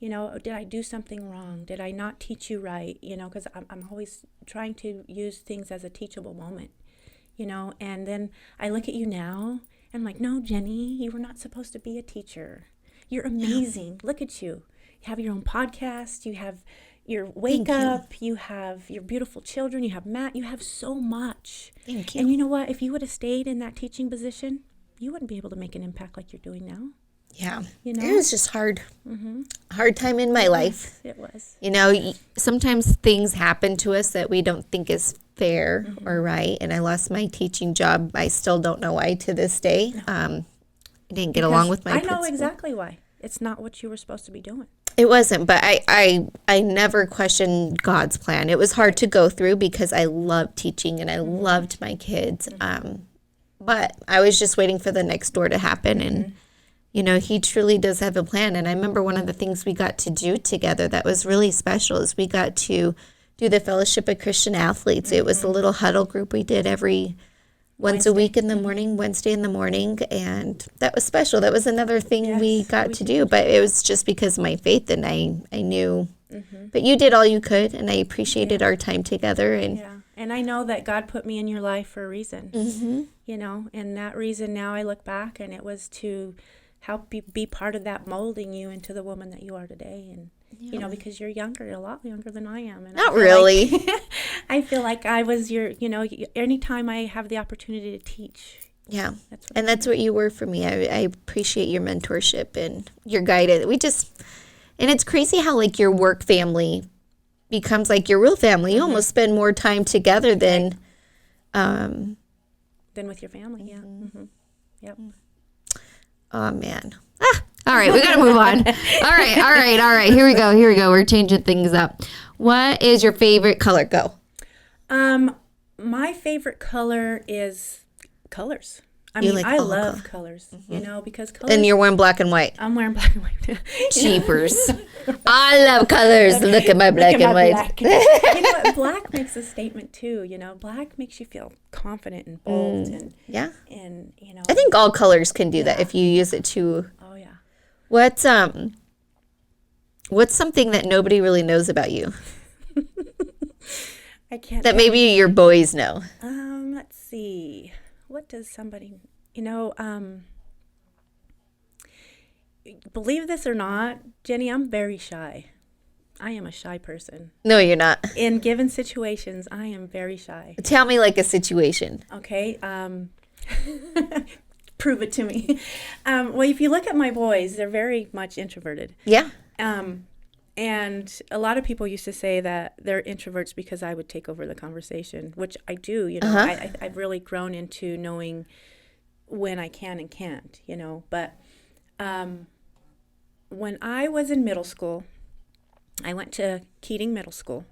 [SPEAKER 2] Did I do something wrong? Did I not teach you right? Because I'm always trying to use things as a teachable moment, and then I look at you now and I'm like, "No, Jenny, you were not supposed to be a teacher. You're amazing. Look at you. You have your own podcast. You have your wake up. You have your beautiful children. You have Matt. You have so much.
[SPEAKER 1] Thank you.
[SPEAKER 2] And you know what? If you would have stayed in that teaching position, you wouldn't be able to make an impact like you're doing now."
[SPEAKER 1] Yeah. It was just hard.
[SPEAKER 2] Mm-hmm.
[SPEAKER 1] Hard time in my life.
[SPEAKER 2] It was.
[SPEAKER 1] Sometimes things happen to us that we don't think is fair or right. And I lost my teaching job. I still don't know why to this day. I didn't get along with my principal.
[SPEAKER 2] I know exactly why. It's not what you were supposed to be doing.
[SPEAKER 1] It wasn't, but I never questioned God's plan. It was hard to go through because I loved teaching and I loved my kids. But I was just waiting for the next door to happen. And, you know, he truly does have a plan. And I remember one of the things we got to do together that was really special is we got to do the Fellowship of Christian Athletes. It was a little huddle group we did once a week in the morning, Wednesday in the morning. And that was special. That was another thing we got to do. But it was just because of my faith, and I knew. But you did all you could, and I appreciated our time together.
[SPEAKER 2] And I know that God put me in your life for a reason, you know, and that reason now I look back, and it was to help you be part of that molding you into the woman that you are today. And, you know, because you're younger, a lot younger than I am. And
[SPEAKER 1] Not really.
[SPEAKER 2] I feel like I was your, you know, anytime I have the opportunity to teach.
[SPEAKER 1] Yeah. That's what you were for me. I appreciate your mentorship and your guidance. And it's crazy how, like, your work family becomes like your real family. You almost spend more time together than
[SPEAKER 2] with your family. Yep.
[SPEAKER 1] Oh, man. All right, we got to move on. All right. Here we go. We're changing things up. What is your favorite color? Go.
[SPEAKER 2] My favorite color is colors. I love colors, you know, because colors.
[SPEAKER 1] And you're wearing black and white.
[SPEAKER 2] I'm wearing black and white.
[SPEAKER 1] Cheapers. I love colors. Look at my black and white.
[SPEAKER 2] You know what? Black makes a statement too. You know, black makes you feel confident and bold. And you know.
[SPEAKER 1] I think all colors can do that if you use it to.
[SPEAKER 2] Oh yeah.
[SPEAKER 1] What's something that nobody really knows about you?
[SPEAKER 2] I can't.
[SPEAKER 1] That maybe your boys know.
[SPEAKER 2] Let's see. What does somebody, you know, believe this or not, Jenny, I'm very shy. I am a shy person.
[SPEAKER 1] No, you're not.
[SPEAKER 2] In given situations, I am very shy.
[SPEAKER 1] Tell me like a situation.
[SPEAKER 2] Okay. Prove it to me. Well, if you look at my boys, they're very much introverted.
[SPEAKER 1] Yeah.
[SPEAKER 2] And a lot of people used to say that they're introverts because I would take over the conversation, which I do. You know, I've really grown into knowing when I can and can't, you know. But when I was in middle school, I went to Keating Middle School.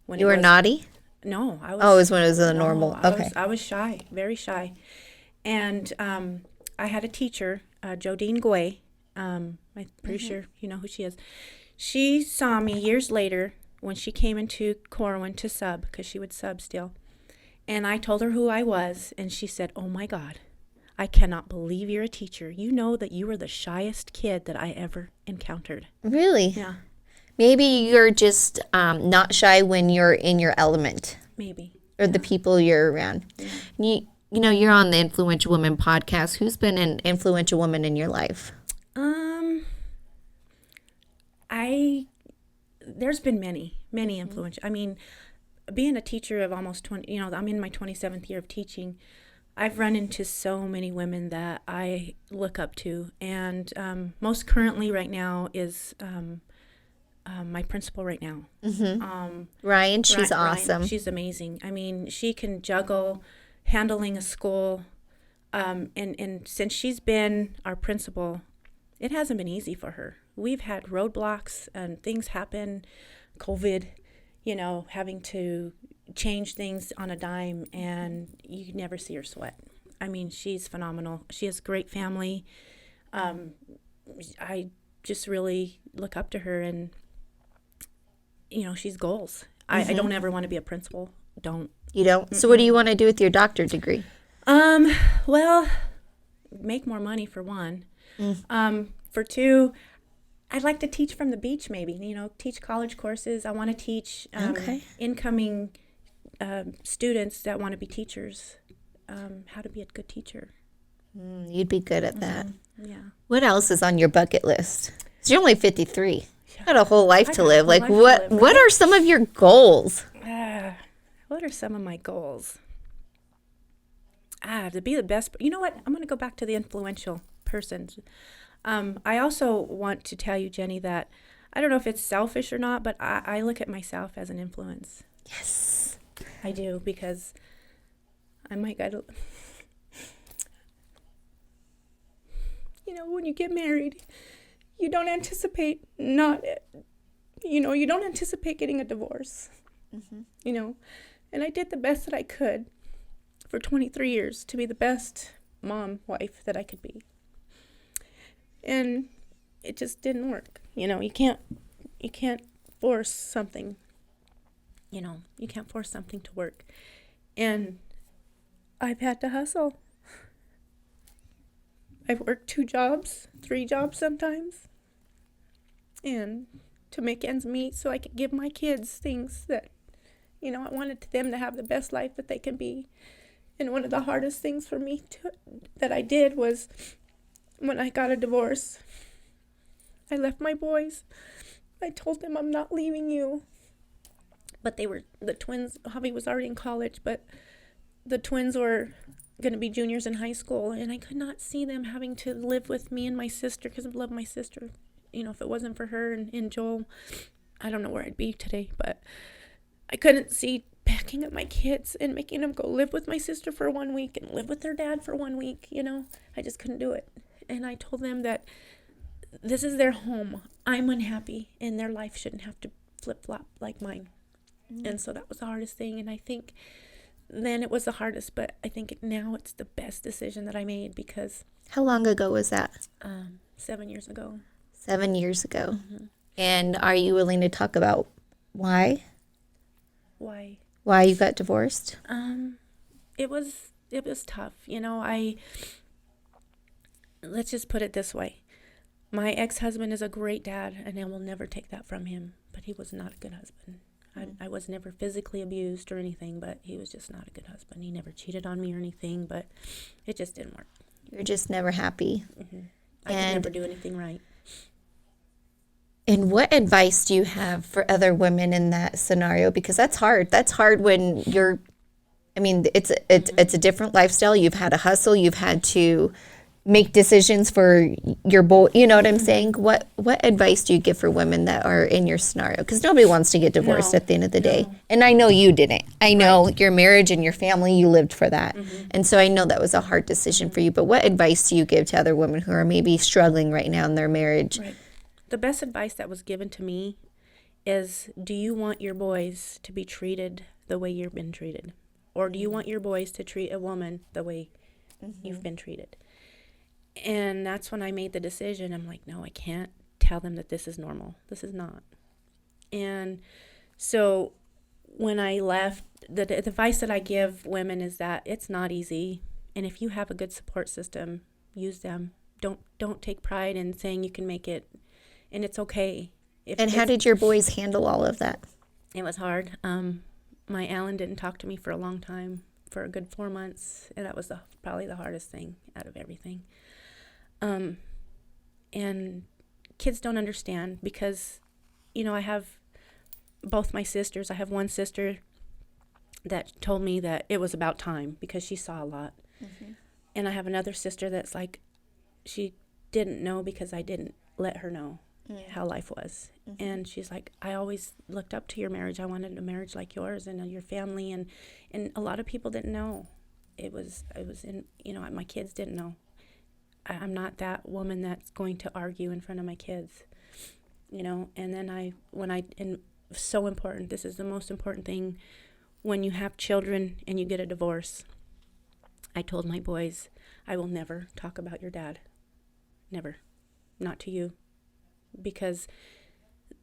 [SPEAKER 1] You were naughty?
[SPEAKER 2] No, I was.
[SPEAKER 1] Oh, it was when it was a normal. Okay.
[SPEAKER 2] I was shy, very shy. And I had a teacher, Jodine Guay. I'm pretty sure you know who she is. She saw me years later when she came into Corwin to sub, because she would sub still. And I told her who I was, and she said, "Oh my God, I cannot believe you're a teacher. You know that you were the shyest kid that I ever encountered."
[SPEAKER 1] Really?
[SPEAKER 2] Yeah.
[SPEAKER 1] Maybe you're just not shy when you're in your element.
[SPEAKER 2] Maybe.
[SPEAKER 1] Or the people you're around. Yeah. You know, you're on the Influential Women podcast. Who's been an influential woman in your life?
[SPEAKER 2] There's been many influential. I mean, being a teacher of almost 20, you know, I'm in my 27th year of teaching. I've run into so many women that I look up to. And most currently right now is my principal right now.
[SPEAKER 1] Ryan, she's awesome.
[SPEAKER 2] Ryan, she's amazing. I mean, she can juggle handling a school. And since she's been our principal, it hasn't been easy for her. We've had roadblocks and things happen, COVID, you know, having to change things on a dime, and you never see her sweat. I mean, she's phenomenal. She has a great family. I just really look up to her, and, you know, she's goals. I don't ever want to be a principal. Don't.
[SPEAKER 1] You don't? Mm-mm. So what do you want to do with your doctorate degree?
[SPEAKER 2] Well, make more money for one. For two, I'd like to teach from the beach, maybe, you know, teach college courses. I want to teach incoming students that want to be teachers how to be a good teacher.
[SPEAKER 1] You'd be good at that.
[SPEAKER 2] Yeah.
[SPEAKER 1] What else is on your bucket list? So you're only 53. You got a whole life to live. Like, what are some of your goals?
[SPEAKER 2] What are some of my goals? To be the best. You know what? I'm going to go back to the influential persons. I also want to tell you, Jenny, that I don't know if it's selfish or not, but I look at myself as an influence.
[SPEAKER 1] Yes.
[SPEAKER 2] I do, because I might got to, you know, when you get married, you don't anticipate you don't anticipate getting a divorce, you know, and I did the best that I could for 23 years to be the best mom, wife that I could be. And it just didn't work. You can't force something. You can't force something to work. And I've had to hustle. I've worked 2 jobs, 3 jobs sometimes, and to make ends meet so I could give my kids things that, I wanted them to have the best life that they can be. And one of the hardest things for me that I did was when I got a divorce. I left my boys. I told them, I'm not leaving you. But they were the twins. Javi was already in college, but the twins were going to be juniors in high school, and I could not see them having to live with me and my sister because I love my sister. If it wasn't for her and Joel, I don't know where I'd be today, but I couldn't see packing up my kids and making them go live with my sister for 1 week and live with their dad for 1 week. I just couldn't do it. And I told them that this is their home. I'm unhappy, and their life shouldn't have to flip-flop like mine. Mm-hmm. And so that was the hardest thing, and I think then it was the hardest, but I think now it's the best decision that I made because...
[SPEAKER 1] How long ago was that?
[SPEAKER 2] 7 years ago.
[SPEAKER 1] 7 years ago.
[SPEAKER 2] Mm-hmm. And
[SPEAKER 1] are you willing to talk about why?
[SPEAKER 2] Why?
[SPEAKER 1] Why you got divorced?
[SPEAKER 2] It was tough. Let's just put it this way. My ex-husband is a great dad, and I will never take that from him, but he was not a good husband. I was never physically abused or anything, but he was just not a good husband. He never cheated on me or anything, but it just didn't work.
[SPEAKER 1] You're just never happy.
[SPEAKER 2] Mm-hmm. I could never do anything right.
[SPEAKER 1] And what advice do you have for other women in that scenario? Because that's hard. That's hard when you're, it's a different lifestyle. You've had to hustle. You've had to make decisions for your boy. You know what I'm saying? What advice do you give for women that are in your scenario? Because nobody wants to get divorced at the end of the day. And I know you didn't. I know your marriage and your family, you lived for that. Mm-hmm. And so I know that was a hard decision for you. But what advice do you give to other women who are maybe struggling right now in their marriage?
[SPEAKER 2] Right. The best advice that was given to me is, do you want your boys to be treated the way you've been treated? Or do you want your boys to treat a woman the way you've been treated? And that's when I made the decision. I'm like, no, I can't tell them that this is normal. This is not. And so when I left, the advice that I give women is that it's not easy. And if you have a good support system, use them. Don't take pride in saying you can make it. And it's okay.
[SPEAKER 1] And how did your boys handle all of that?
[SPEAKER 2] It was hard. My Alan didn't talk to me for a long time, for a good 4 months. And that was probably the hardest thing out of everything. And kids don't understand because, I have both my sisters. I have one sister that told me that it was about time because she saw a lot. Mm-hmm. And I have another sister that's like, she didn't know because I didn't let her know how life was. Mm-hmm. And she's like, I always looked up to your marriage. I wanted a marriage like yours and your family. And a lot of people didn't know. It was in, my kids didn't know. I'm not that woman that's going to argue in front of my kids, and then and so important, this is the most important thing, when you have children and you get a divorce, I told my boys, I will never talk about your dad. Never. Not to you. Because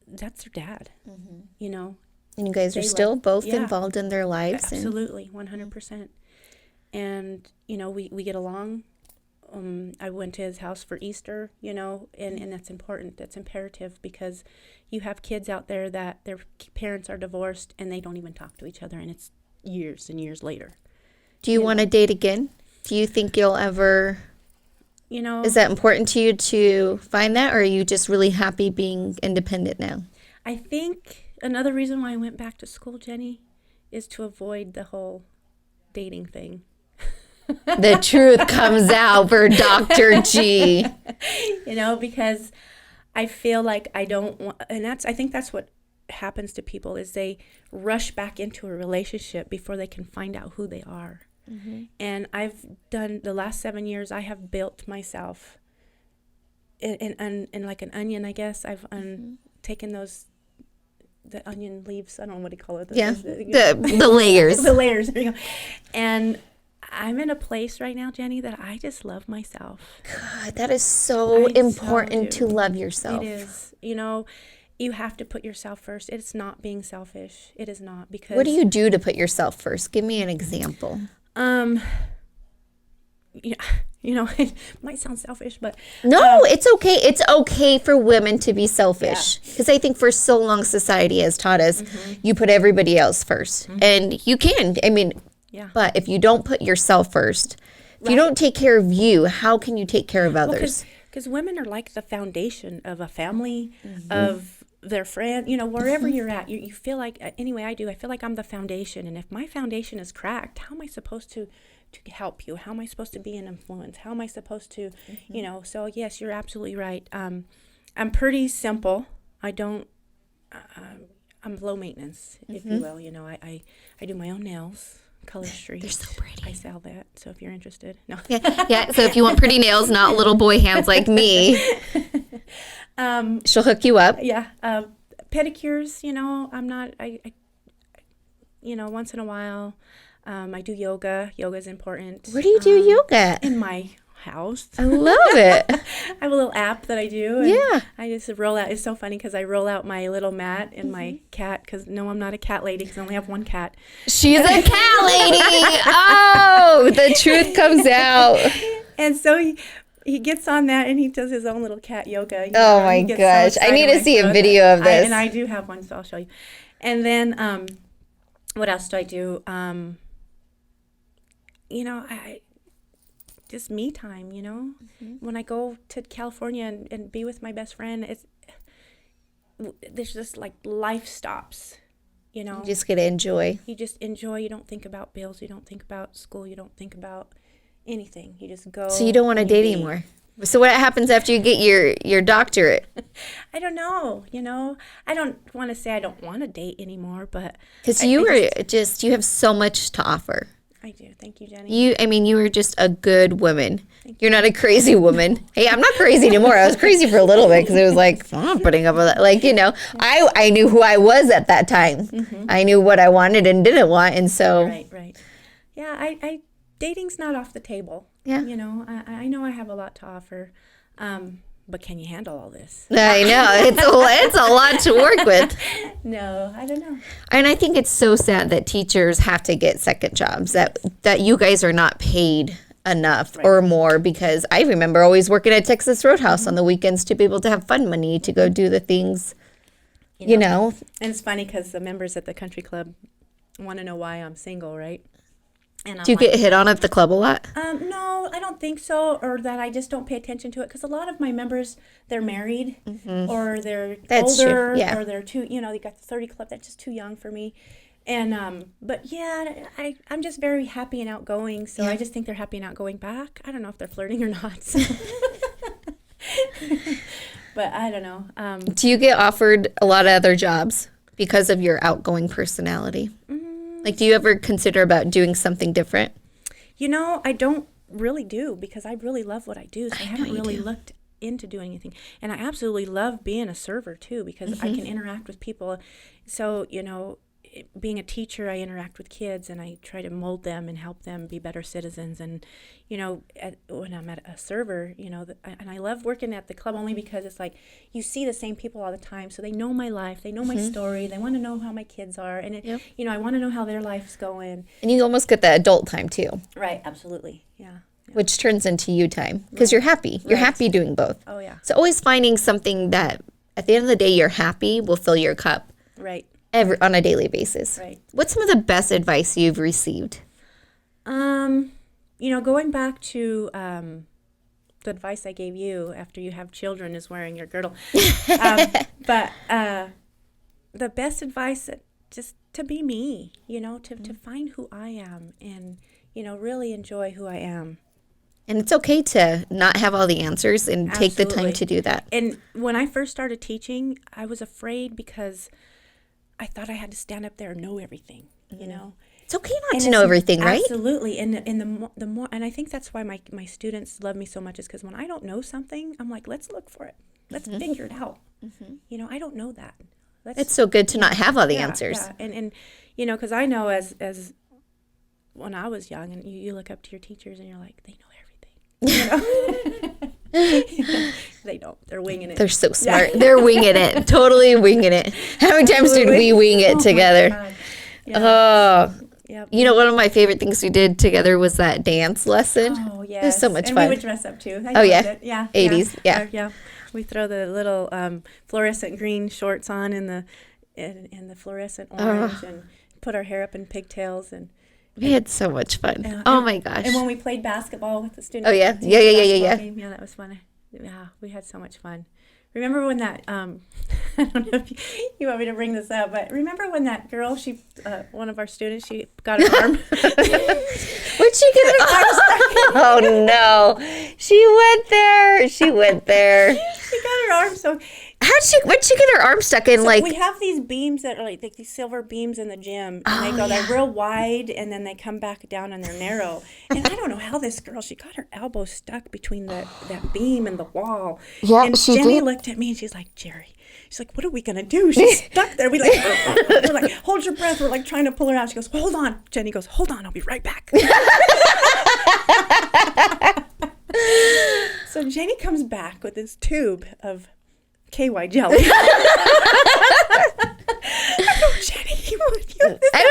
[SPEAKER 2] that's their dad,
[SPEAKER 1] And you guys are still both involved in their lives.
[SPEAKER 2] Absolutely, 100%. And, we get along. I went to his house for Easter, and that's important. That's imperative because you have kids out there that their parents are divorced and they don't even talk to each other, and it's years and years later.
[SPEAKER 1] Do you want to date again? Do you think you'll ever... Is that important to you to find that, or are you just really happy being independent now?
[SPEAKER 2] I think another reason why I went back to school, Jenny, is to avoid the whole dating thing.
[SPEAKER 1] The truth comes out for Dr. G.
[SPEAKER 2] Because I feel like I don't want, and I think that's what happens to people, is they rush back into a relationship before they can find out who they are. Mm-hmm. And I've done, the last 7 years, I have built myself in like an onion, I guess. I've taken the onion leaves, I don't know what you call it.
[SPEAKER 1] The layers.
[SPEAKER 2] The layers, there you go. And I'm in a place right now, Jenny, that I just love myself.
[SPEAKER 1] That is so
[SPEAKER 2] I so
[SPEAKER 1] important
[SPEAKER 2] do.
[SPEAKER 1] to love yourself.
[SPEAKER 2] It is. You have to put yourself first. It's not being selfish. It is not, because
[SPEAKER 1] What do you do to put yourself first? Give me an example.
[SPEAKER 2] It might sound selfish, but
[SPEAKER 1] No, it's okay. It's okay for women to be selfish, because I think for so long society has taught us you put everybody else first, and you can. I mean, but if you don't put yourself first, if you don't take care of you, how can you take care of others?
[SPEAKER 2] Because women are like the foundation of a family, of their friend, wherever you're at, you feel like, anyway, I do. I feel like I'm the foundation. And if my foundation is cracked, how am I supposed to help you? How am I supposed to be an influence? How am I supposed to, so yes, you're absolutely right. I'm pretty simple. I don't, I'm low maintenance, if you will. I do my own nails. Color Street.
[SPEAKER 1] They're so pretty.
[SPEAKER 2] I sell that, so if you're interested. No.
[SPEAKER 1] Yeah. So if you want pretty nails, not little boy hands like me, she'll hook you up.
[SPEAKER 2] Yeah. Pedicures, I'm not, once in a while. I do yoga. Yoga is important.
[SPEAKER 1] Where do you do yoga?
[SPEAKER 2] In my house.
[SPEAKER 1] I love it.
[SPEAKER 2] I have a little app that I do. And
[SPEAKER 1] Yeah.
[SPEAKER 2] I just roll out. It's so funny because I roll out my little mat and my cat, because no, I'm not a cat lady because I only have one cat.
[SPEAKER 1] She's a cat lady. Oh, the truth comes out.
[SPEAKER 2] And so he gets on that and he does his own little cat yoga.
[SPEAKER 1] Oh my gosh. I need to see a video of this.
[SPEAKER 2] And I do have one, so I'll show you. And then what else do I do? I just me time, when I go to California and be with my best friend, there's just like life stops, You
[SPEAKER 1] just get to enjoy.
[SPEAKER 2] You just enjoy. You don't think about bills. You don't think about school. You don't think about anything. You just go.
[SPEAKER 1] So you don't want to date anymore. So what happens after you get your doctorate?
[SPEAKER 2] I don't know. I don't want to say I don't want to date anymore, but
[SPEAKER 1] because you have so much to offer.
[SPEAKER 2] I do. Thank you, Jenny.
[SPEAKER 1] You were just a good woman. You're not a crazy woman. Hey, I'm not crazy anymore. I was crazy for a little bit because it was like, I'm putting up with that. Like, I knew who I was at that time. Mm-hmm. I knew what I wanted and didn't want. And so.
[SPEAKER 2] Right. Yeah, I dating's not off the table.
[SPEAKER 1] Yeah.
[SPEAKER 2] I know I have a lot to offer. But can you handle all this?
[SPEAKER 1] I know. It's a lot to work with.
[SPEAKER 2] No, I don't know.
[SPEAKER 1] And I think it's so sad that teachers have to get second jobs, that you guys are not paid enough or more, because I remember always working at Texas Roadhouse on the weekends to be able to have fun money to go do the things, And
[SPEAKER 2] it's funny because the members at the country club want to know why I'm single, right? And
[SPEAKER 1] do you get hit on at the club a lot?
[SPEAKER 2] No, I don't think so, or that I just don't pay attention to it, because a lot of my members, they're married, or they're older, or they're too, they got the 30 club, that's just too young for me. And, but yeah, I'm just very happy and outgoing, so I just think they're happy and outgoing back. I don't know if they're flirting or not. So. But I don't know.
[SPEAKER 1] Do you get offered a lot of other jobs because of your outgoing personality? Like, do you ever consider about doing something different?
[SPEAKER 2] I don't really do, because I really love what I do. So I haven't really looked into doing anything. And I absolutely love being a server, too, because I can interact with people. So, being a teacher, I interact with kids, and I try to mold them and help them be better citizens. And, when I'm at a server, and I love working at the club only because it's like you see the same people all the time. So they know my life. They know my story. They want to know how my kids are. And, I want to know how their life's going.
[SPEAKER 1] And you almost get the adult time, too.
[SPEAKER 2] Right. Absolutely. Yeah.
[SPEAKER 1] Which turns into you time, because you're happy. You're happy doing both.
[SPEAKER 2] Oh, yeah.
[SPEAKER 1] So always finding something that at the end of the day you're happy will fill your cup.
[SPEAKER 2] Right.
[SPEAKER 1] On a daily basis.
[SPEAKER 2] Right.
[SPEAKER 1] What's some of the best advice you've received?
[SPEAKER 2] Going back to the advice I gave you after you have children is wearing your girdle. But the best advice, just to be me, to find who I am and, really enjoy who I am.
[SPEAKER 1] And it's okay to not have all the answers and take the time to do that.
[SPEAKER 2] And when I first started teaching, I was afraid because I thought I had to stand up there and know everything,
[SPEAKER 1] It's okay not to know everything, right?
[SPEAKER 2] Absolutely. And the more, and I think that's why my students love me so much, is because when I don't know something, I'm like, let's look for it. Let's figure it out. I don't know that.
[SPEAKER 1] It's so good to not have all the answers.
[SPEAKER 2] Yeah. And because I know as when I was young, and you look up to your teachers and you're like, they know everything. They don't. They're winging it.
[SPEAKER 1] They're so smart. They're winging it. Totally winging it. How many times did we wing it together?
[SPEAKER 2] Yeah.
[SPEAKER 1] Oh.
[SPEAKER 2] Yep.
[SPEAKER 1] You know, one of my favorite things we did together was that dance lesson.
[SPEAKER 2] Oh, yes.
[SPEAKER 1] It was so much
[SPEAKER 2] and
[SPEAKER 1] fun.
[SPEAKER 2] we would dress up, too.
[SPEAKER 1] Oh, yeah.
[SPEAKER 2] It. Yeah.
[SPEAKER 1] 80s. Yeah.
[SPEAKER 2] Yeah. We throw the little fluorescent green shorts on and the fluorescent orange and put our hair up in pigtails. And
[SPEAKER 1] we had so much fun. Oh, my gosh.
[SPEAKER 2] And when we played basketball with the students.
[SPEAKER 1] Oh, yeah. Yeah.
[SPEAKER 2] Yeah, that was fun. Yeah, we had so much fun. Remember when that, I don't know if you want me to bring this up, but remember when that girl, one of our students, she got her arm.
[SPEAKER 1] Where'd she get her arm stuck? Oh, no. She went there.
[SPEAKER 2] She got her arm so.
[SPEAKER 1] Where'd she get her arm stuck in?
[SPEAKER 2] So we have these beams that are like these silver beams in the gym. And they're real wide and then they come back down and they're narrow. And I don't know how this girl, she got her elbow stuck between that beam and the wall.
[SPEAKER 1] Yeah,
[SPEAKER 2] and
[SPEAKER 1] she
[SPEAKER 2] Jenny
[SPEAKER 1] did.
[SPEAKER 2] looked at me and she's like, Jerri. She's like, what are we going to do? She's stuck there. We're like, hold your breath. We're like trying to pull her out. She goes, hold on. Jenny goes, hold on. I'll be right back. So Jenny comes back with this tube of KY jelly. I go, Jenny, I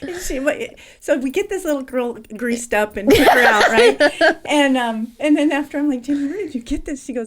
[SPEAKER 2] don't know. So we get this little girl greased up and took her out, right? And then after I'm like, Jenny, where did you get this? She goes,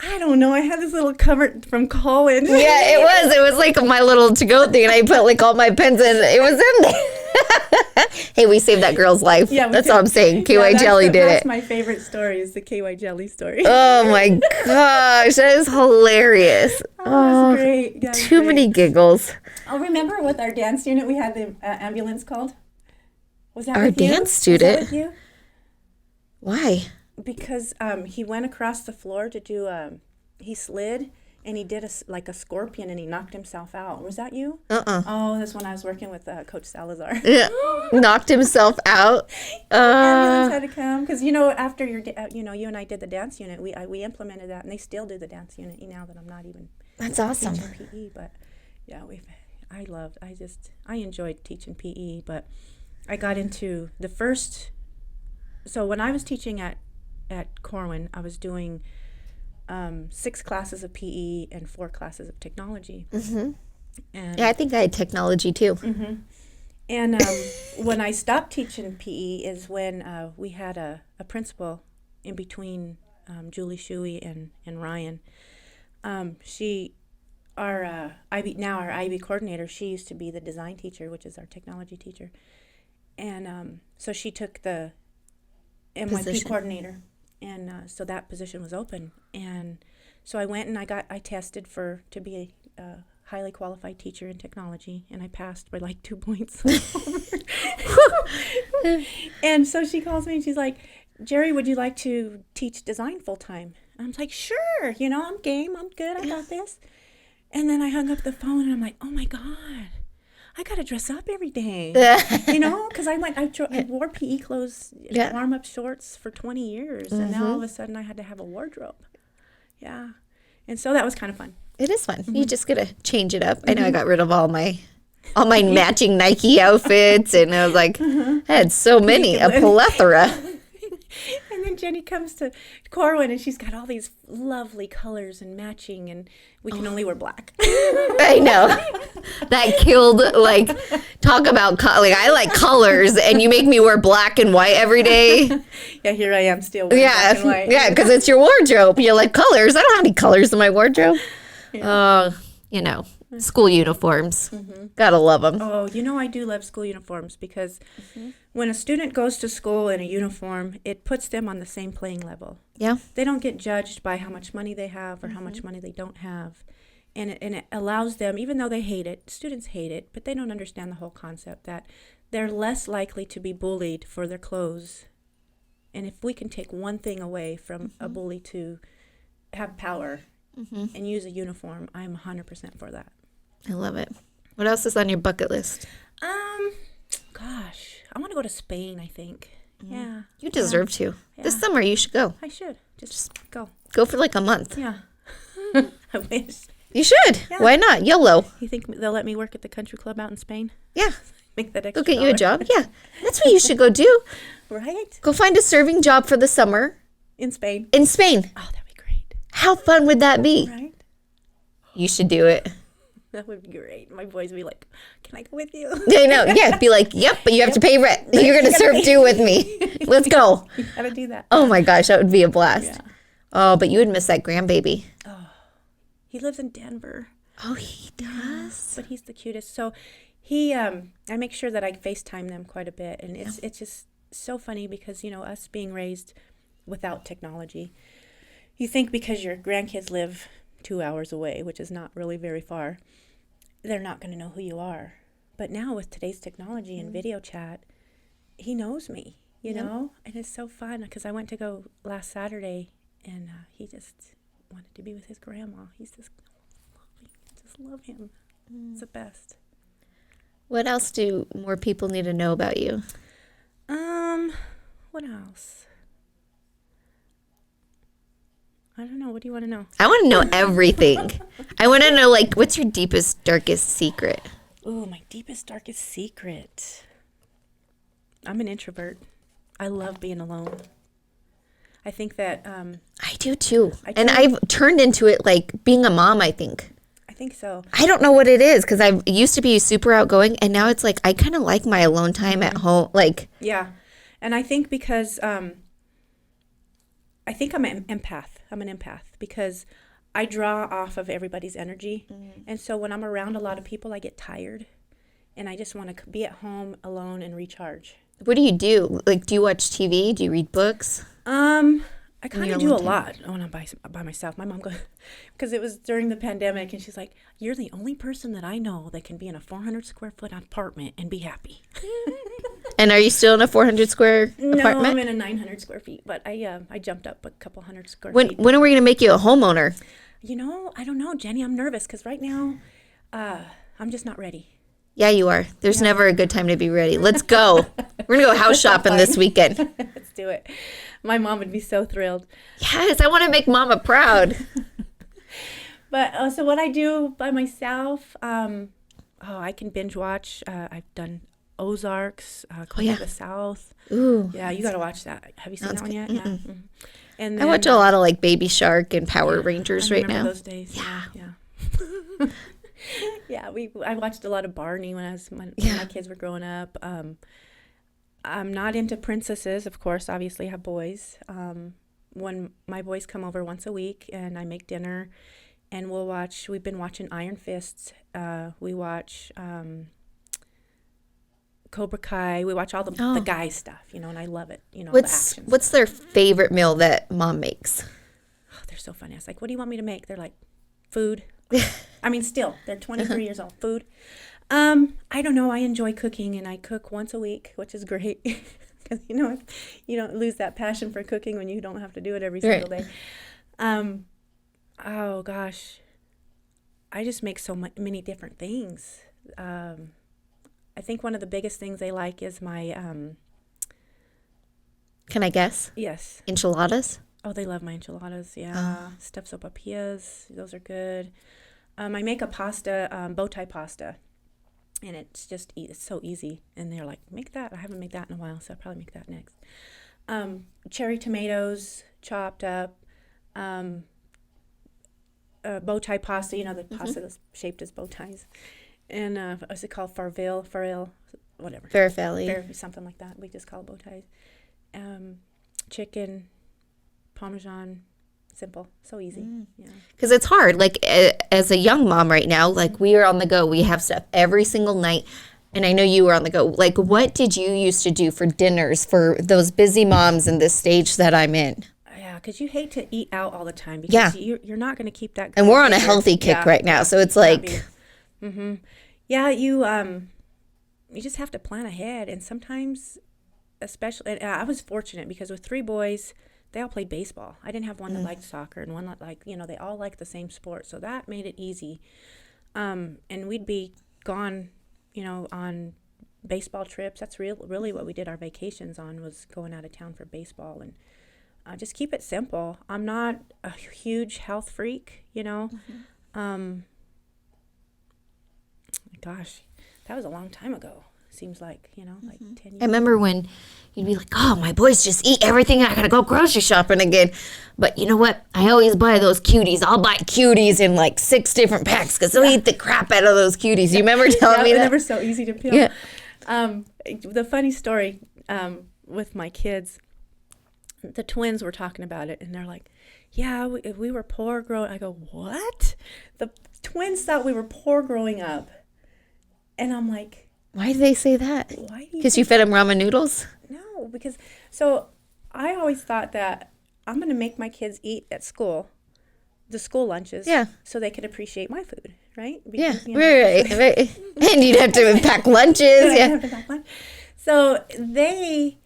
[SPEAKER 2] I don't know. I had this little cover from college.
[SPEAKER 1] Yeah, it was. It was like my little to-go thing, and I put like all my pens in. It was in there. Hey, we saved that girl's life. Yeah, that's all I'm saying. KY Jelly did it.
[SPEAKER 2] That's my favorite story is the KY Jelly story.
[SPEAKER 1] Oh my gosh, that is hilarious.
[SPEAKER 2] Oh, that's great. That's
[SPEAKER 1] too many giggles.
[SPEAKER 2] Oh, remember with our dance unit, we had the ambulance called? Was that
[SPEAKER 1] our
[SPEAKER 2] with you?
[SPEAKER 1] dance student?
[SPEAKER 2] Was that with you?
[SPEAKER 1] Why?
[SPEAKER 2] Because he went across the floor to do he slid and he did a scorpion and he knocked himself out. Was that you? Oh, that's when I was working with Coach Salazar.
[SPEAKER 1] Yeah. Knocked himself out.
[SPEAKER 2] Ambulance had to come because after you and I did the dance unit, we implemented that and they still do the dance unit now that I'm not even. That's awesome. Teaching PE, but yeah, I enjoyed teaching PE, but I got into the first. So when I was teaching at Corwin, I was doing 6 classes of PE and 4 classes of technology. Mm-hmm. And
[SPEAKER 1] yeah, I think I had technology too.
[SPEAKER 2] Mm-hmm. And when I stopped teaching PE is when we had a principal in between Julie Shuey and Ryan. Our IB coordinator, she used to be the design teacher, which is our technology teacher. And so she took the MYP coordinator. And so that position was open, and so I went and I tested to be a highly qualified teacher in technology, and I passed by like 2 points. And so she calls me and she's like, Jerri, would you like to teach design full time? And I'm like, sure, I'm game, I'm good, I got this. And then I hung up the phone and I'm like, oh my God. I got to dress up every day, because I wore PE clothes, warm-up shorts for 20 years, mm-hmm. and now all of a sudden I had to have a wardrobe. Yeah, and so that was kind of fun.
[SPEAKER 1] It is fun. Mm-hmm. You just got to change it up. Mm-hmm. I know I got rid of all my matching Nike outfits, and I was like, I had so many, a plethora.
[SPEAKER 2] And then Jenny comes to Corwin, and she's got all these lovely colors and matching, and we can only wear black.
[SPEAKER 1] I know. That killed, talk about, I like colors, and you make me wear black and white every day.
[SPEAKER 2] Yeah, here I am still wearing black and white.
[SPEAKER 1] Yeah, because it's your wardrobe. You're like, colors? I don't have any colors in my wardrobe. Yeah. School uniforms. Mm-hmm. Gotta love them.
[SPEAKER 2] Oh, I do love school uniforms because when a student goes to school in a uniform, it puts them on the same playing level.
[SPEAKER 1] Yeah.
[SPEAKER 2] They don't get judged by how much money they have or how much money they don't have. And it allows them, even though they hate it, students hate it, but they don't understand the whole concept that they're less likely to be bullied for their clothes. And if we can take one thing away from a bully to have power and use a uniform, I'm 100% for that.
[SPEAKER 1] I love it. What else is on your bucket list?
[SPEAKER 2] Gosh, I want to go to Spain, I think. Yeah.
[SPEAKER 1] You deserve to. Yeah. This summer you should go.
[SPEAKER 2] I should. Just go.
[SPEAKER 1] Go for a month.
[SPEAKER 2] Yeah. I wish.
[SPEAKER 1] You should. Yeah. Why not? YOLO.
[SPEAKER 2] You think they'll let me work at the country club out in Spain?
[SPEAKER 1] Yeah.
[SPEAKER 2] Make that extra
[SPEAKER 1] Go get you a job. Yeah. That's what you should go do.
[SPEAKER 2] Right?
[SPEAKER 1] Go find a serving job for the summer.
[SPEAKER 2] In Spain.
[SPEAKER 1] In Spain.
[SPEAKER 2] Oh, that'd be great.
[SPEAKER 1] How fun would that be?
[SPEAKER 2] Right?
[SPEAKER 1] You should do it.
[SPEAKER 2] That would be great. My boys would be like, can I go with you?
[SPEAKER 1] I know. Yeah. Be like, yep, but you have to pay rent. You're going to serve 2 with me. Let's go.
[SPEAKER 2] You gotta do that.
[SPEAKER 1] Oh my gosh, that would be a blast.
[SPEAKER 2] Yeah.
[SPEAKER 1] Oh, but you would miss that grandbaby.
[SPEAKER 2] Oh, he lives in Denver.
[SPEAKER 1] Oh, he does.
[SPEAKER 2] But he's the cutest. So he, I make sure that I FaceTime them quite a bit. And it's just so funny because, us being raised without technology, you think because your grandkids live 2 hours away, which is not really very far, they're not going to know who you are. But now with today's technology and video chat, he knows me, you know? And it's so fun because I went to go last Saturday and he just wanted to be with his grandma. He's just love him. It's the best.
[SPEAKER 1] What else do more people need to know about you?
[SPEAKER 2] What else? I don't know. What do you want to know?
[SPEAKER 1] I want to know everything. I want to know, like, what's your deepest, darkest secret?
[SPEAKER 2] Ooh, my deepest, darkest secret. I'm an introvert. I love being alone. I think that...
[SPEAKER 1] I do, too. And I've turned into it, like, being a mom, I think.
[SPEAKER 2] I think so.
[SPEAKER 1] I don't know what it is, because I used to be super outgoing, and now it's like, I kind of like my alone time at home. Like...
[SPEAKER 2] Yeah. And I think because... I think I'm an empath. I'm an empath because I draw off of everybody's energy. And so when I'm around a lot of people, I get tired. And I just want to be at home alone and recharge.
[SPEAKER 1] What do you do? Like, do you watch TV? Do you read books?
[SPEAKER 2] I kind of do a lot when I'm by myself. My mom goes, because it was during the pandemic, and she's like, you're the only person that I know that can be in a 400 square foot apartment and be happy.
[SPEAKER 1] And are you still in a 400 square apartment?
[SPEAKER 2] No, I'm in a 900 square feet, but I jumped up a couple hundred square feet.
[SPEAKER 1] When are we going to make you a homeowner?
[SPEAKER 2] I don't know, Jenny. I'm nervous because right now I'm just not ready.
[SPEAKER 1] Yeah, you are. There's never a good time to be ready. Let's go. We're going to go house shopping this weekend.
[SPEAKER 2] Let's do it. My mom would be so thrilled.
[SPEAKER 1] Yes, I want to make Mama proud.
[SPEAKER 2] But so what I do by myself, I can binge watch. I've done Ozarks, Queen of the South.
[SPEAKER 1] Ooh.
[SPEAKER 2] Yeah, you got to watch that. Have you seen that one yet? Yeah. Mm-hmm. And then,
[SPEAKER 1] I watch a lot of like Baby Shark and Power Rangers right now.
[SPEAKER 2] Those days. Yeah. Yeah, I watched a lot of Barney when my kids were growing up. I'm not into princesses, of course. Obviously, I have boys. When my boys come over once a week, and I make dinner, and we've been watching Iron Fists. We watch Cobra Kai. We watch all the guy stuff, and I love it. The action.
[SPEAKER 1] What's their favorite meal that Mom makes?
[SPEAKER 2] Oh, they're so funny. I was like, what do you want me to make? They're like, food. I mean, still, they're 23 years old. Food. I don't know. I enjoy cooking, and I cook once a week, which is great. Because, you don't lose that passion for cooking when you don't have to do it every single day. Oh, gosh. I just make so many different things. I think one of the biggest things they like is my...
[SPEAKER 1] Can I guess?
[SPEAKER 2] Yes.
[SPEAKER 1] Enchiladas?
[SPEAKER 2] Oh, they love my enchiladas, yeah. Stuffed sopapillas, those are good. I make a pasta, bow tie pasta, and it's so easy. And they're like, make that. I haven't made that in a while, so I'll probably make that next. Cherry tomatoes chopped up, bow tie pasta, the pasta that's shaped as bow ties. And what's it called? Farfalle, whatever.
[SPEAKER 1] Farfalle.
[SPEAKER 2] Something like that. We just call it bow ties. Chicken, Parmesan, simple, so easy. Yeah.
[SPEAKER 1] Because it's hard. Like, as a young mom right now, like, we are on the go. We have stuff every single night. And I know you were on the go. Like, what did you used to do for dinners for those busy moms in this stage that I'm in?
[SPEAKER 2] Yeah, because you hate to eat out all the time. Because you're not going to keep that going.
[SPEAKER 1] And we're on a healthy kick right now. So it's like...
[SPEAKER 2] Mm-hmm. Yeah, you just have to plan ahead. And sometimes, especially... And I was fortunate because with 3 boys... They all played baseball. I didn't have one that liked soccer and one that they all liked the same sport. So that made it easy. And we'd be gone, on baseball trips. That's really what we did our vacations on, was going out of town for baseball. And just keep it simple. I'm not a huge health freak, Gosh, that was a long time ago. seems like, like 10 years.
[SPEAKER 1] I remember when you'd be like, oh, my boys just eat everything. I got to go grocery shopping again. But you know what? I always buy those cuties. I'll buy cuties in like 6 different packs because they'll eat the crap out of those cuties. You remember telling me that?
[SPEAKER 2] They were so easy to peel.
[SPEAKER 1] Yeah.
[SPEAKER 2] The funny story with my kids, the twins were talking about it, and they're like, yeah, we were poor growing. I go, what? The twins thought we were poor growing up. And I'm like,
[SPEAKER 1] why do they say that?
[SPEAKER 2] Why?
[SPEAKER 1] Because you fed them ramen noodles?
[SPEAKER 2] No, because, so I always thought that I'm going to make my kids eat at school, the school lunches, so they could appreciate my food, right? Because,
[SPEAKER 1] Right. And you'd have to pack lunches.
[SPEAKER 2] So the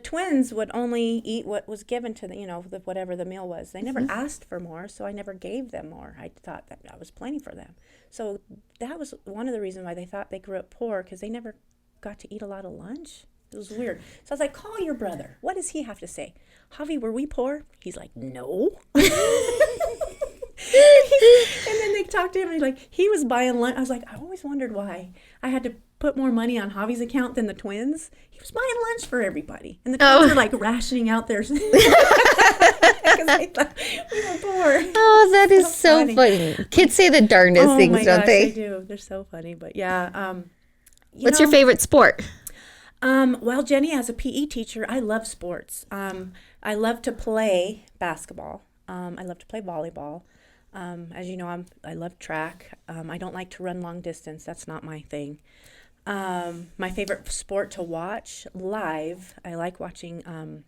[SPEAKER 2] twins would only eat what was given to them, whatever the meal was. They never asked for more, so I never gave them more. I thought that I was plenty for them. So that was one of the reasons why they thought they grew up poor, because they never got to eat a lot of lunch. It was weird. So I was like, call your brother. What does he have to say? Javi, were we poor? He's like, no. And then they talked to him, and he was buying lunch. I was like, I always wondered why I had to put more money on Javi's account than the twins. He was buying lunch for everybody, and the twins were like rationing out theirs because they thought we were poor.
[SPEAKER 1] Oh, that is so funny. Kids say the darndest things,
[SPEAKER 2] my
[SPEAKER 1] don't
[SPEAKER 2] gosh,
[SPEAKER 1] they?
[SPEAKER 2] They do. They're so funny. But yeah.
[SPEAKER 1] What's your favorite sport?
[SPEAKER 2] Well, Jenny, as a PE teacher, I love sports. I love to play basketball. I love to play volleyball. As you know, I love track. I don't like to run long distance. That's not my thing. My favorite sport to watch live, I like watching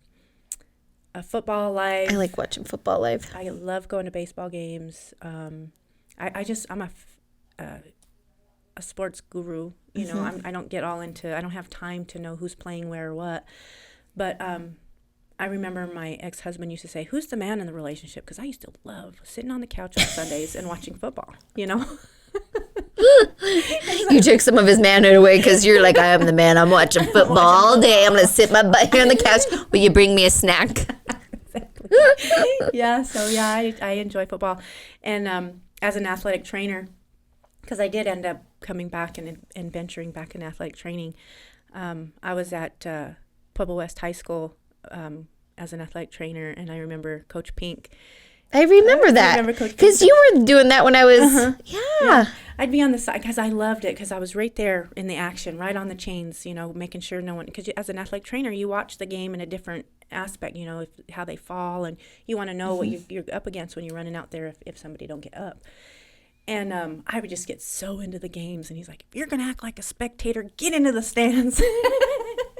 [SPEAKER 2] football live.
[SPEAKER 1] I like watching football live.
[SPEAKER 2] I love going to baseball games. I'm a sports guru. I don't get all into. I don't have time to know who's playing where or what. But I remember my ex-husband used to say, "Who's the man in the relationship?" Because I used to love sitting on the couch on Sundays and watching football.
[SPEAKER 1] You took some of his manhood away because you're like, I am the man. I'm watching football all day. I'm going to sit my butt here on the couch. Will you bring me a snack?
[SPEAKER 2] Exactly. I enjoy football. And as an athletic trainer, because I did end up coming back and venturing back in athletic training, I was at Pueblo West High School as an athletic trainer, and I remember Coach Pink.
[SPEAKER 1] I remember that because you were doing that when I was, yeah.
[SPEAKER 2] I'd be on the side because I loved it because I was right there in the action, right on the chains, making sure no one, because as an athletic trainer, you watch the game in a different aspect, how they fall, and you want to know what you're up against when you're running out there if somebody don't get up. And I would just get so into the games, and he's like, if you're going to act like a spectator, get into the stands.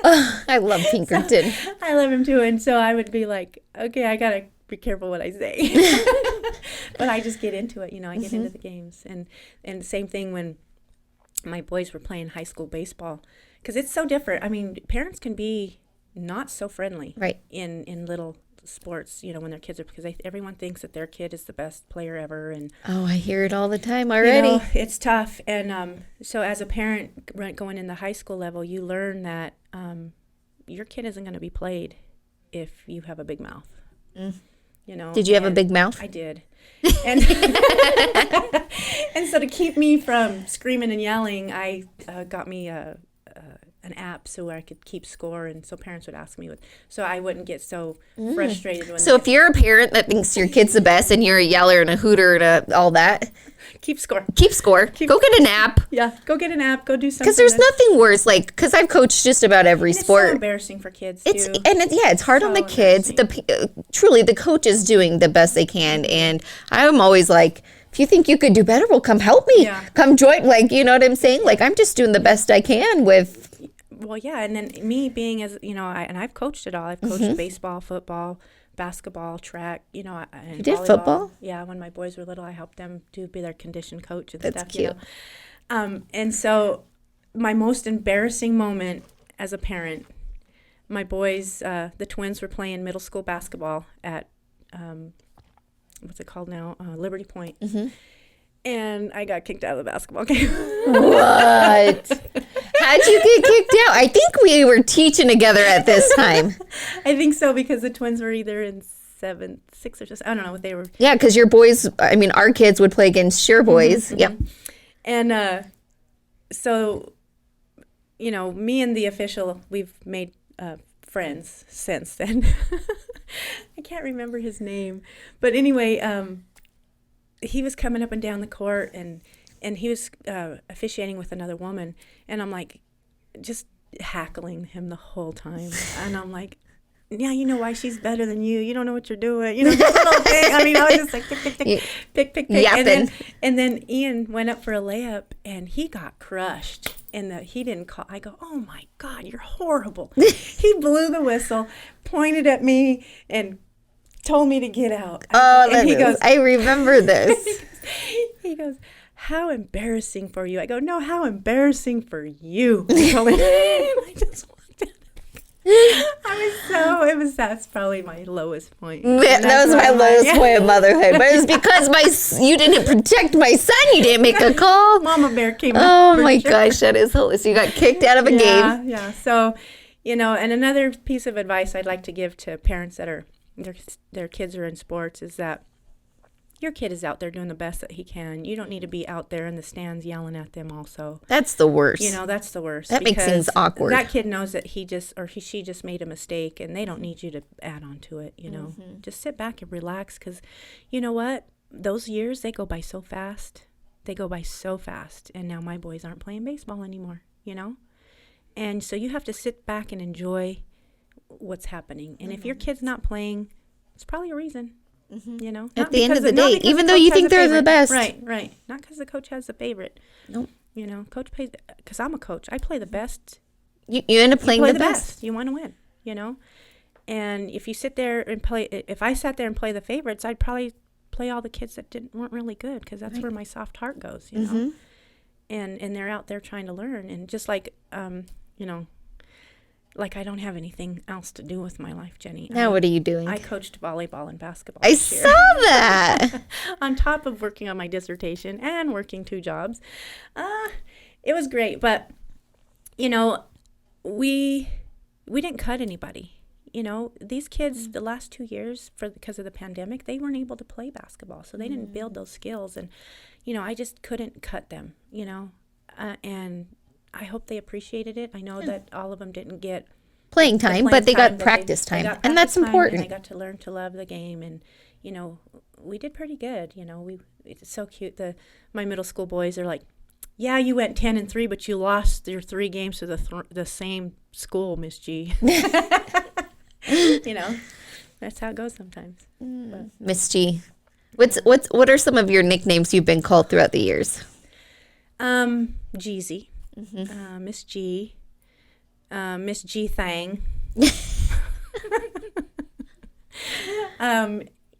[SPEAKER 1] I love Pinkerton.
[SPEAKER 2] So, I love him too, and so I would be like, okay, I got to be careful what I say. But I just get into it, I get into the games. And the same thing when my boys were playing high school baseball, because it's so different. I mean, parents can be not so friendly in little sports, when their kids are, because everyone thinks that their kid is the best player ever. And
[SPEAKER 1] I hear it all the time already.
[SPEAKER 2] It's tough. And so as a parent going in the high school level, you learn that your kid isn't going to be played if you have a big mouth.
[SPEAKER 1] Did you have a big mouth?
[SPEAKER 2] I did. And and so to keep me from screaming and yelling, I got me an app so I could keep score, and so parents would ask me, so I wouldn't get so frustrated.
[SPEAKER 1] So if you're a parent that thinks your kid's the best and you're a yeller and a hooter and all that,
[SPEAKER 2] keep score.
[SPEAKER 1] Go get an app.
[SPEAKER 2] Yeah, go get an app. Go do something.
[SPEAKER 1] Because there's nothing worse, because I've coached just about every sport.
[SPEAKER 2] It's so embarrassing for kids too.
[SPEAKER 1] It's hard on the kids. Truly, the coach is doing the best they can, and I'm always like, if you think you could do better, well, come help me. Yeah. Come join. You know what I'm saying? I'm just doing the best I can with.
[SPEAKER 2] Well, yeah, and then me being as and I've coached it all. I've coached baseball, football, basketball, track. And
[SPEAKER 1] you did
[SPEAKER 2] volleyball.
[SPEAKER 1] Football?
[SPEAKER 2] Yeah, when my boys were little, I helped them be their condition coach and
[SPEAKER 1] That's
[SPEAKER 2] stuff.
[SPEAKER 1] Cute.
[SPEAKER 2] And so, my most embarrassing moment as a parent, my boys, the twins were playing middle school basketball at what's it called now, Liberty Point. And I got kicked out of the basketball game.
[SPEAKER 1] What? How'd you get kicked out? I think we were teaching together at this time.
[SPEAKER 2] I think so, because the twins were either in 7th, 6th, or just, I don't know what they were.
[SPEAKER 1] Yeah, because your boys, our kids would play against your boys. Yep.
[SPEAKER 2] And so me and the official, we've made friends since then. I can't remember his name. But anyway, he was coming up and down the court, and he was officiating with another woman. And I'm like, just hackling him the whole time. And I'm like, yeah, you know why she's better than you. You don't know what you're doing. This little thing. I mean, I was just like, pick.
[SPEAKER 1] Yapping.
[SPEAKER 2] And then Ian went up for a layup, and he got crushed. And he didn't call. I go, oh, my God, you're horrible. He blew the whistle, pointed at me, and told me to get out.
[SPEAKER 1] And he goes, I remember this.
[SPEAKER 2] He goes, how embarrassing for you. I go, no, how embarrassing for you. I just walked out. That's probably my lowest point.
[SPEAKER 1] That was my lowest point of motherhood. But it was because you didn't protect my son. You didn't make a call.
[SPEAKER 2] Mama Bear came out.
[SPEAKER 1] Oh, my gosh, that is hilarious. So you got kicked out of a game.
[SPEAKER 2] Yeah. So, and another piece of advice I'd like to give to parents that their kids are in sports is that your kid is out there doing the best that he can. You don't need to be out there in the stands yelling at them also.
[SPEAKER 1] That's the worst.
[SPEAKER 2] That's the worst.
[SPEAKER 1] That makes things awkward.
[SPEAKER 2] That kid knows that she just made a mistake, and they don't need you to add on to it, Just sit back and relax, because you know what? Those years, they go by so fast. And now my boys aren't playing baseball anymore, And so you have to sit back and enjoy what's happening. And if your kid's not playing, it's probably a reason.
[SPEAKER 1] At the end of the day, even though you think they're the best.
[SPEAKER 2] Right. Not because the coach has the favorite.
[SPEAKER 1] Nope.
[SPEAKER 2] Coach plays, because I'm a coach. I play the best.
[SPEAKER 1] You end up playing
[SPEAKER 2] the
[SPEAKER 1] best.
[SPEAKER 2] You want to win, And if you sit there and play, if I sat there and play the favorites, I'd probably play all the kids that weren't really good, because that's where my soft heart goes, know. And they're out there trying to learn. And just like, like I don't have anything else to do with my life, Jenny.
[SPEAKER 1] Now what are you doing?
[SPEAKER 2] I coached volleyball and basketball
[SPEAKER 1] I
[SPEAKER 2] this year.
[SPEAKER 1] saw that.
[SPEAKER 2] On top of working on my dissertation and working 2 jobs. It was great, but, we didn't cut anybody. These kids, the last 2 years, because of the pandemic, they weren't able to play basketball, so they didn't build those skills. And, I just couldn't cut them, and I hope they appreciated it. I know that all of them didn't get
[SPEAKER 1] playing time, but they got practice time, and that's important.
[SPEAKER 2] And they got to learn to love the game, and we did pretty good. It's so cute. My middle school boys are like, "Yeah, you went 10-3, but you lost your 3 games to the same school, Miss G." That's how it goes sometimes.
[SPEAKER 1] Miss G, what are some of your nicknames you've been called throughout the years?
[SPEAKER 2] Jeezy. Miss G, Miss G Thang,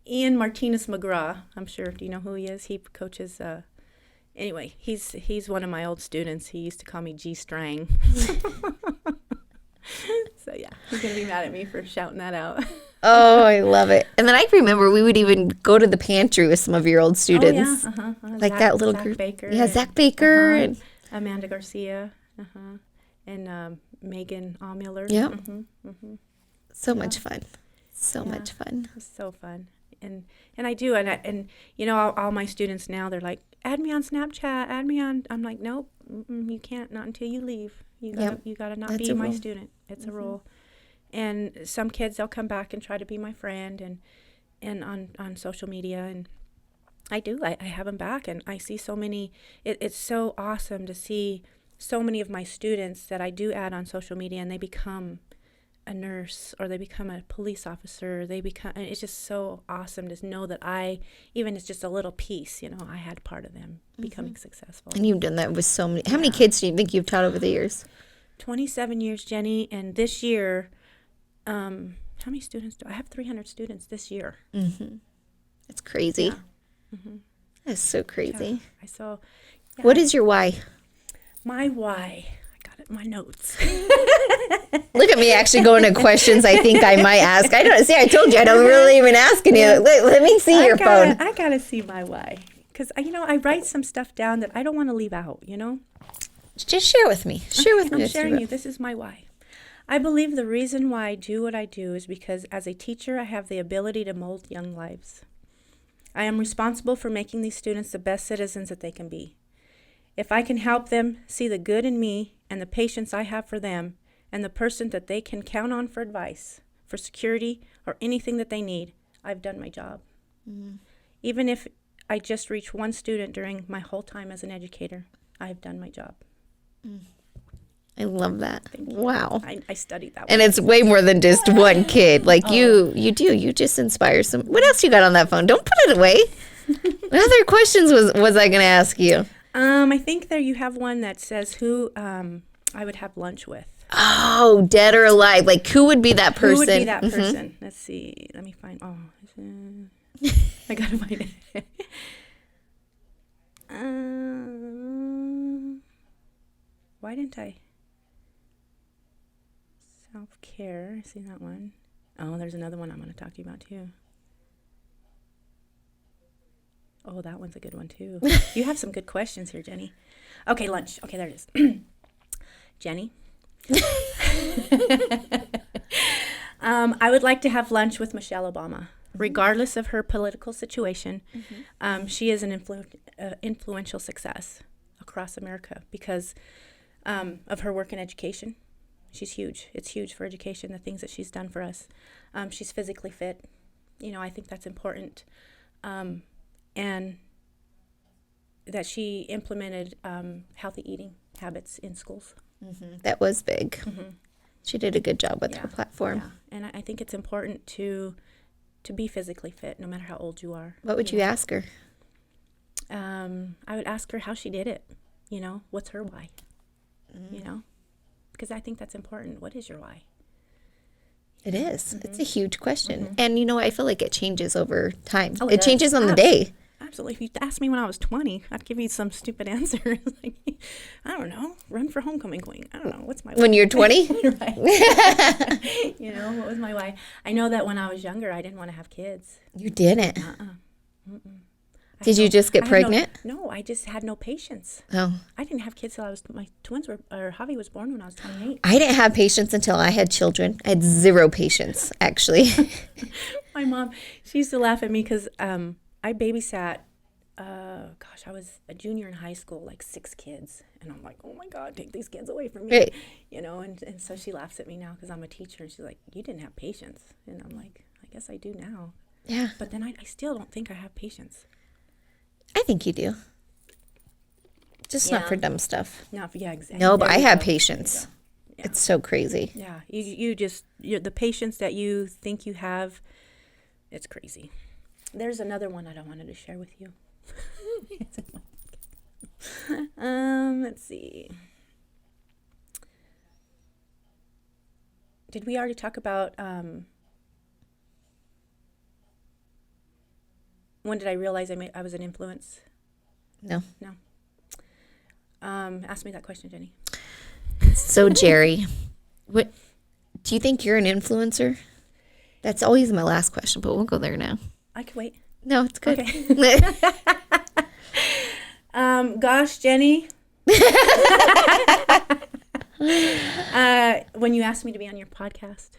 [SPEAKER 2] Ian Martinez Mcgraw. I'm sure. Do you know who he is? He coaches. Anyway, he's one of my old students. He used to call me G Strang. So yeah, he's gonna be mad at me for shouting that out.
[SPEAKER 1] Oh, I love it. And then I remember we would even go to the pantry with some of your old students.
[SPEAKER 2] Oh, yeah.
[SPEAKER 1] Like that little group.
[SPEAKER 2] Baker.
[SPEAKER 1] Yeah, Zach Baker. And
[SPEAKER 2] Amanda Garcia. And Megan Amuller.
[SPEAKER 1] Yep. So much fun. Much fun.
[SPEAKER 2] It's so fun. And I do. And all my students now, they're like, add me on Snapchat, add me on. I'm like, nope, you can't, not until you leave. You gotta not be my student. It's a rule. And some kids, they'll come back and try to be my friend and on social media. And I do. I have them back, and I see so many. It's so awesome to see so many of my students that I do add on social media, and they become a nurse, or they become a police officer. And it's just so awesome to know that even it's just a little piece, I had part of them becoming successful.
[SPEAKER 1] And you've done that with so many. How many kids do you think you've taught over the years?
[SPEAKER 2] 27 years, Jenny. And this year, how many students do I have? 300 students this year.
[SPEAKER 1] That's crazy.
[SPEAKER 2] Yeah.
[SPEAKER 1] That's so crazy.
[SPEAKER 2] Yeah.
[SPEAKER 1] What is your why?
[SPEAKER 2] My why. I got it in my notes.
[SPEAKER 1] Look at me actually going to questions I think I might ask. I don't see. I told you I don't really even ask any. Let me see your phone.
[SPEAKER 2] I gotta see my why, because I write some stuff down that I don't want to leave out.
[SPEAKER 1] Just share with me.
[SPEAKER 2] I'm sharing you. This is my why. I believe the reason why I do what I do is because as a teacher, I have the ability to mold young lives. I am responsible for making these students the best citizens that they can be. If I can help them see the good in me and the patience I have for them and the person that they can count on for advice, for security, or anything that they need, I've done my job. Mm-hmm. Even if I just reach one student during my whole time as an educator, I've done my job.
[SPEAKER 1] I love that. Wow.
[SPEAKER 2] I studied that one.
[SPEAKER 1] And it's way more than just one kid. Like you just inspire some. What else you got on that phone? Don't put it away. What other questions was I going to ask you?
[SPEAKER 2] I think there you have one that says who I would have lunch with.
[SPEAKER 1] Oh, dead or alive. Like who would be that person?
[SPEAKER 2] Who would be that person? Let's see. Let me find. I got to find it. Why didn't I? Self-care. See that one? Oh, there's another one I'm going to talk to you about too. Oh, that one's a good one too. You have some good questions here, Jenny. Okay, lunch. Okay, there it is. Jenny. I would like to have lunch with Michelle Obama, regardless of her political situation. She is an influential success across America because of her work in education. She's huge. It's huge for education, the things that she's done for us. She's physically fit. I think that's important. And that she implemented healthy eating habits in schools.
[SPEAKER 1] That was big. She did a good job with her platform.
[SPEAKER 2] Yeah. And I think it's important to be physically fit, no matter how old you are.
[SPEAKER 1] What would you ask her?
[SPEAKER 2] I would ask her how she did it. What's her why? Because I think that's important. What is your why?
[SPEAKER 1] It is. It's a huge question. And, I feel like it changes over time.
[SPEAKER 2] Oh,
[SPEAKER 1] it changes on the day.
[SPEAKER 2] Absolutely. If you asked me when I was 20, I'd give you some stupid answer. Like, I don't know. Run for homecoming queen. I don't know. What's my why?
[SPEAKER 1] When you're 20?
[SPEAKER 2] Right. What was my why? I know that when I was younger, I didn't want to have kids.
[SPEAKER 1] You didn't? Did you just get pregnant?
[SPEAKER 2] No, I just had no patience.
[SPEAKER 1] Oh.
[SPEAKER 2] I didn't have kids till my Javi was born when I was 28.
[SPEAKER 1] I didn't have patience until I had children. I had zero patience, actually.
[SPEAKER 2] My mom, she used to laugh at me because I babysat, I was a junior in high school, like 6 kids. And I'm like, oh my God, take these kids away from me.
[SPEAKER 1] Right.
[SPEAKER 2] And so she laughs at me now because I'm a teacher. And she's like, you didn't have patience. And I'm like, I guess I do now.
[SPEAKER 1] Yeah.
[SPEAKER 2] But then I still don't think I have patience.
[SPEAKER 1] I think you do. Just not for dumb stuff.
[SPEAKER 2] Exactly.
[SPEAKER 1] No, but I have patience. Yeah. It's so crazy.
[SPEAKER 2] Yeah. You're the patience that you think you have, it's crazy. There's another one I wanted to share with you. Let's see. Did we already talk about when did I realize I was an influence?
[SPEAKER 1] No.
[SPEAKER 2] Ask me that question, Jenny.
[SPEAKER 1] So, Jerri, what do you think you're an influencer? That's always my last question, but we'll go there now.
[SPEAKER 2] I can wait.
[SPEAKER 1] No, it's good.
[SPEAKER 2] Okay. Gosh, Jenny. When you asked me to be on your podcast,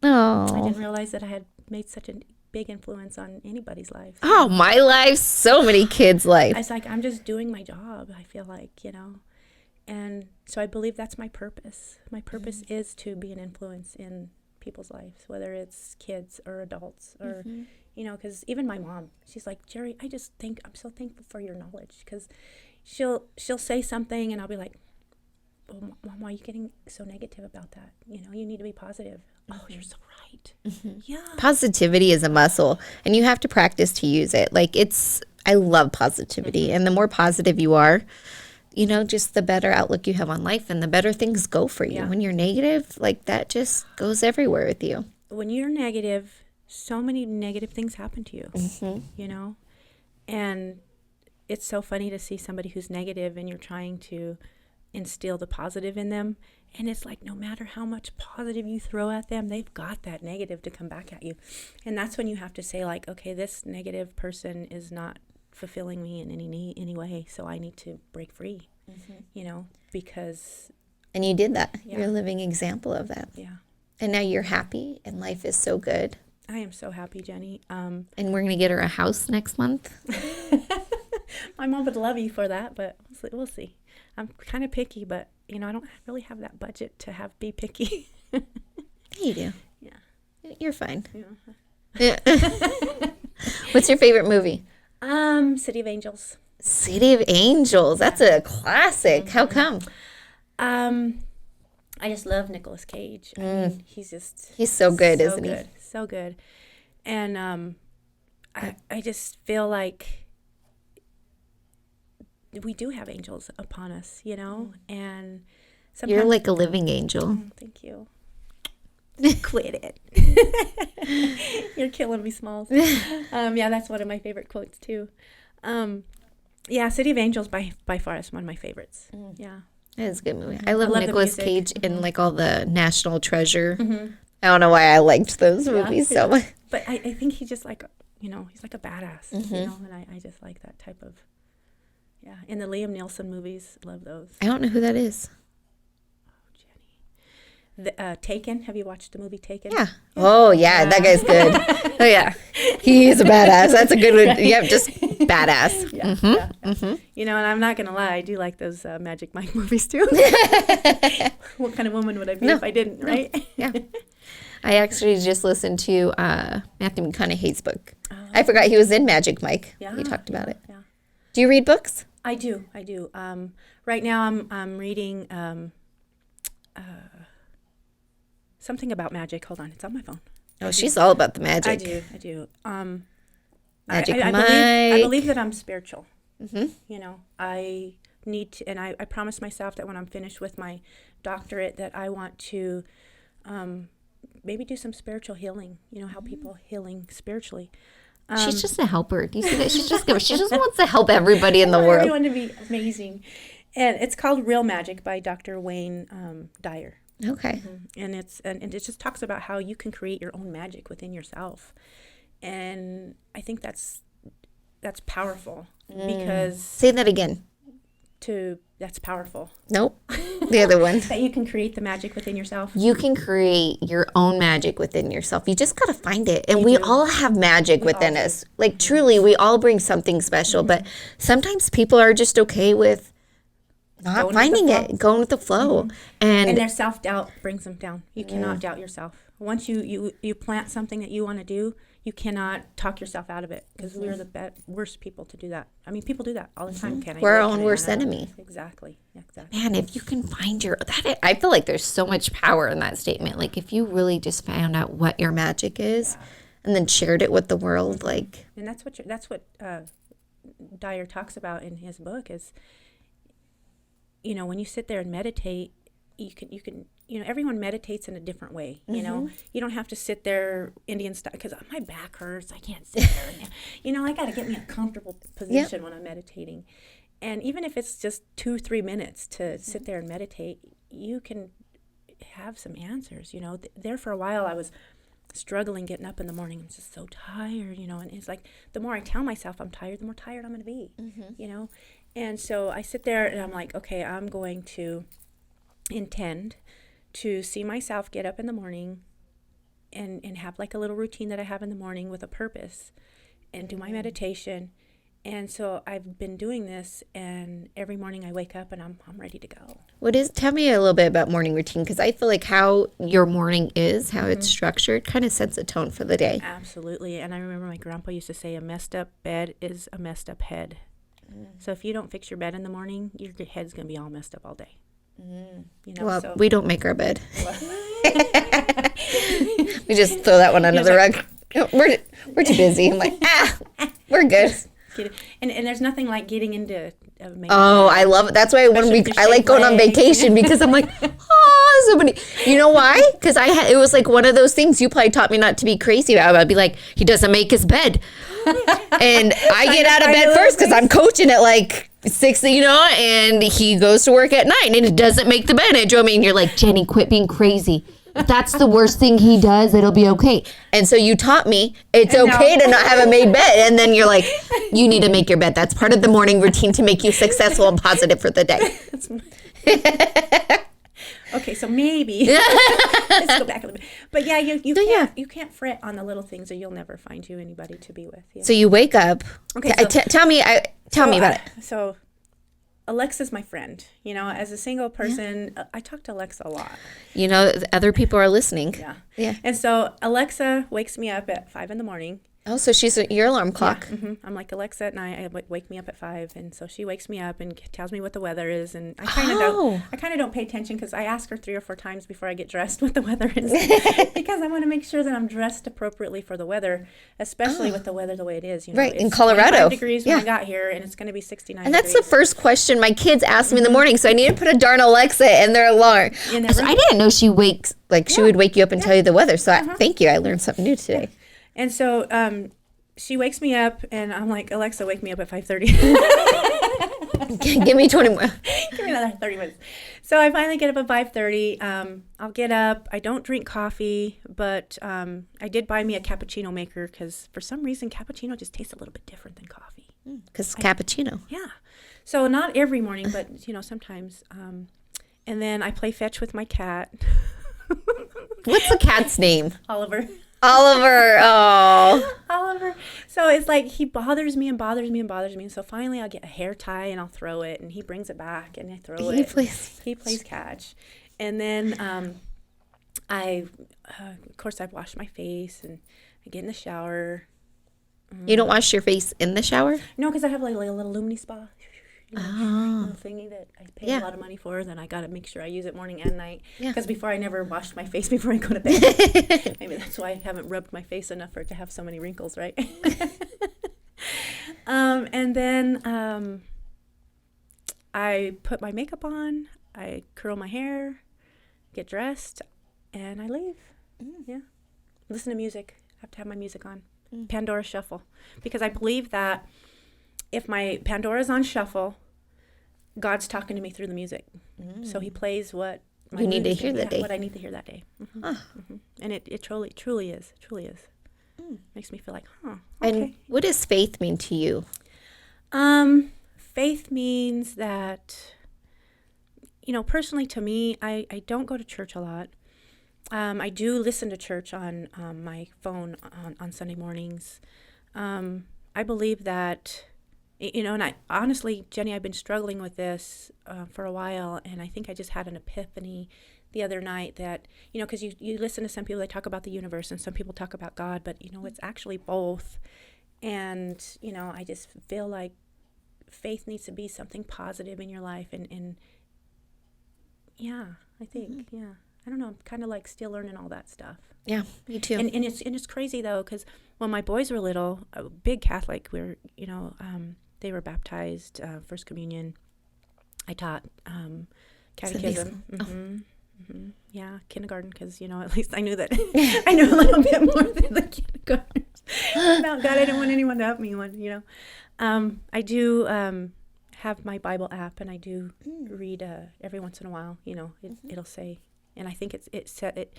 [SPEAKER 2] I didn't realize that I had made such a big influence on anybody's life.
[SPEAKER 1] Oh, my life, so many kids' life.
[SPEAKER 2] It's like I'm just doing my job, I feel like, And so I believe that's my purpose. My purpose is to be an influence in people's lives, whether it's kids or adults or, because even my mom, she's like, Jerri, I'm so thankful for your knowledge, because she'll say something and I'll be like, oh, Mom, why are you getting so negative about that? You need to be positive. Oh, you're so right. Yeah.
[SPEAKER 1] Positivity is a muscle, and you have to practice to use it. I love positivity, and the more positive you are, just the better outlook you have on life and the better things go for you. Yeah. When you're negative, that just goes everywhere with you.
[SPEAKER 2] When you're negative, so many negative things happen to you, And it's so funny to see somebody who's negative and you're trying to instill the positive in them. And it's like no matter how much positive you throw at them, they've got that negative to come back at you. And that's when you have to say, okay, this negative person is not fulfilling me in any way, so I need to break free, because...
[SPEAKER 1] And you did that. Yeah. You're a living example of that.
[SPEAKER 2] Yeah.
[SPEAKER 1] And now you're happy, and life is so good.
[SPEAKER 2] I am so happy, Jenny.
[SPEAKER 1] And we're going to get her a house next month.
[SPEAKER 2] My mom would love you for that, but we'll see. I'm kind of picky, but, I don't really have that budget to be picky.
[SPEAKER 1] You do.
[SPEAKER 2] Yeah.
[SPEAKER 1] You're fine.
[SPEAKER 2] Yeah.
[SPEAKER 1] What's your favorite movie?
[SPEAKER 2] City of Angels.
[SPEAKER 1] City of Angels. That's a classic. How come?
[SPEAKER 2] I just love Nicolas Cage. I mean, he's
[SPEAKER 1] so good, isn't
[SPEAKER 2] he? So good. And I just feel like we do have angels upon us, and sometimes
[SPEAKER 1] you're like a living angel.
[SPEAKER 2] Thank you. Quit it. You're killing me, Smalls. Yeah, that's one of my favorite quotes too. Yeah, City of Angels by far is one of my favorites. Yeah.
[SPEAKER 1] It is a good movie. I love Nicolas Cage and like all the National Treasure. I don't know why I liked those movies so much.
[SPEAKER 2] But I think he's just like, he's like a badass, and I just like that type of, in the Liam Neeson movies, love those.
[SPEAKER 1] I don't know who that is.
[SPEAKER 2] Taken. Have you watched the movie Taken?
[SPEAKER 1] Yeah. Oh, yeah. That guy's good. Oh, yeah. He is a badass. That's a good one. Yep, just badass.
[SPEAKER 2] Yeah. And I'm not going to lie. I do like those Magic Mike movies, too. What kind of woman would I be if I didn't, right?
[SPEAKER 1] Yeah. I actually just listened to Matthew McConaughey's book. I forgot he was in Magic Mike.
[SPEAKER 2] Yeah.
[SPEAKER 1] He talked about it.
[SPEAKER 2] Yeah.
[SPEAKER 1] Do you read books?
[SPEAKER 2] I do. Right now I'm reading... something about magic. Hold on, it's on my phone.
[SPEAKER 1] Oh, she's all about the magic.
[SPEAKER 2] I do.
[SPEAKER 1] Magic
[SPEAKER 2] Mike. I believe that I'm spiritual. I need to, and I promised myself that when I'm finished with my doctorate, that I want to maybe do some spiritual healing. Help people healing spiritually.
[SPEAKER 1] She's just a helper. Do you see that? She just wants to help everybody in the world.
[SPEAKER 2] Everyone to be amazing, and it's called Real Magic by Dr. Wayne Dyer.
[SPEAKER 1] Okay.
[SPEAKER 2] And it just talks about how you can create your own magic within yourself. And I think that's powerful because...
[SPEAKER 1] Say that again.
[SPEAKER 2] That's powerful.
[SPEAKER 1] Nope. The other one.
[SPEAKER 2] That you can create the magic within yourself.
[SPEAKER 1] You can create your own magic within yourself. You just got to find it. And we all have magic within us. Like truly, we all bring something special. But sometimes people are just okay with not finding it, going with the flow. And
[SPEAKER 2] their self-doubt brings them down. You cannot doubt yourself. Once you plant something that you want to do, you cannot talk yourself out of it because we're the worst people to do that. I mean, people do that all the time, Ken.
[SPEAKER 1] We're our own worst enemy.
[SPEAKER 2] Exactly.
[SPEAKER 1] Man, if you can find I feel like there's so much power in that statement. Like if you really just found out what your magic is and then shared it with the world, like.
[SPEAKER 2] And that's what Dyer talks about in his book is, when you sit there and meditate, you can everyone meditates in a different way. You don't have to sit there Indian style because my back hurts. I can't sit there. I got to get me a comfortable position when I'm meditating. And even if it's just 2-3 minutes to sit there and meditate, you can have some answers. There for a while I was struggling getting up in the morning. I'm just so tired, and it's like the more I tell myself I'm tired, the more tired I'm going to be, And so I sit there and I'm like, okay, I'm going to intend to see myself get up in the morning and have like a little routine that I have in the morning with a purpose and do my meditation. And so I've been doing this, and every morning I wake up and I'm ready to go.
[SPEAKER 1] Tell me a little bit about morning routine, because I feel like how your morning is, how it's structured, kind of sets a tone for the day.
[SPEAKER 2] Absolutely. And I remember my grandpa used to say a messed up bed is a messed up head. So if you don't fix your bed in the morning, your head's going to be all messed up all day.
[SPEAKER 1] We don't make our bed. We just throw that one under the rug. We're too busy. I'm like, we're good.
[SPEAKER 2] And there's nothing like getting into
[SPEAKER 1] I love it. That's why I like going on vacation because I'm like, somebody. You know why? Because it was like one of those things you probably taught me not to be crazy about. I'd be like, he doesn't make his bed. And I get out of bed first because I'm coaching at like 6, and he goes to work at 9 and he doesn't make the bed. And it drove me, and you're like, Jenny, quit being crazy. If that's the worst thing he does, it'll be okay. And so you taught me it's okay to not have a made bed. And then you're like, you need to make your bed. That's part of the morning routine to make you successful and positive for the day.
[SPEAKER 2] Okay, so maybe let's go back a little bit. But yeah, you can't fret on the little things, or you'll never find you anybody to be with.
[SPEAKER 1] So you wake up. Okay, tell me about it.
[SPEAKER 2] So Alexa's my friend. You know, as a single person, I talk to Alexa a lot.
[SPEAKER 1] You know, other people are listening.
[SPEAKER 2] Yeah. And so Alexa wakes me up at 5 a.m.
[SPEAKER 1] Oh, so she's your alarm clock.
[SPEAKER 2] Yeah, I'm like, Alexa at night, wake me up at 5, and so she wakes me up and tells me what the weather is, and I kind of don't pay attention because I ask her 3 or 4 times before I get dressed what the weather is, because I want to make sure that I'm dressed appropriately for the weather, especially with the weather the way it is. You know,
[SPEAKER 1] right, in Colorado.
[SPEAKER 2] 25 degrees when I got here, and it's going to be 69
[SPEAKER 1] And that's the first question my kids ask me in the morning, so I need to put a darn Alexa in their alarm. I didn't know she wakes, she would wake you up and tell you the weather, so thank you. I learned something new today.
[SPEAKER 2] And so she wakes me up, and I'm like, Alexa, wake me up at 5:30.
[SPEAKER 1] Give me 20 more.
[SPEAKER 2] Give me another 30 minutes. So I finally get up at 5:30. I'll get up. I don't drink coffee, but I did buy me a cappuccino maker because for some reason cappuccino just tastes a little bit different than coffee.
[SPEAKER 1] Because cappuccino.
[SPEAKER 2] Yeah. So not every morning, but sometimes. And then I play fetch with my cat.
[SPEAKER 1] What's the cat's name?
[SPEAKER 2] Oliver.
[SPEAKER 1] Oh.
[SPEAKER 2] Oliver. So it's like he bothers me. And so finally I'll get a hair tie and I'll throw it, and he brings it back and I throw it. He plays catch. And then of course I've washed my face and I get in the shower.
[SPEAKER 1] You don't wash your face in the shower?
[SPEAKER 2] No, because I have like a little Lumini spa. Little thingy that I pay a lot of money for, then I got to make sure I use it morning and night. Because before I never washed my face before I go to bed. Maybe that's why I haven't rubbed my face enough for it to have so many wrinkles, right? And then I put my makeup on, I curl my hair, get dressed, and I leave. Yeah. Listen to music. I have to have my music on. Pandora Shuffle. Because I believe that if my Pandora's on shuffle, God's talking to me through the music. So he plays what
[SPEAKER 1] you need to hear that day.
[SPEAKER 2] What I need to hear that day. And it truly is. Makes me feel like, okay.
[SPEAKER 1] And what does faith mean to you?
[SPEAKER 2] Faith means that, personally to me, I don't go to church a lot. I do listen to church on my phone on Sunday mornings. I believe that, and I honestly, Jenny, I've been struggling with this for a while, and I think I just had an epiphany the other night that, because you listen to some people, they talk about the universe, and some people talk about God, but, it's actually both. And, I just feel like faith needs to be something positive in your life, and yeah, I think, I don't know, I'm kind of like still learning all that stuff.
[SPEAKER 1] Yeah, me too.
[SPEAKER 2] And it's crazy though, because when my boys were little, big Catholic, they were baptized, First Communion. I taught catechism. Yeah, kindergarten, because at least I knew that I knew a little bit more than the kindergarten about God. I didn't want anyone to help me. I do have my Bible app, and I do read every once in a while. It'll say. And I think it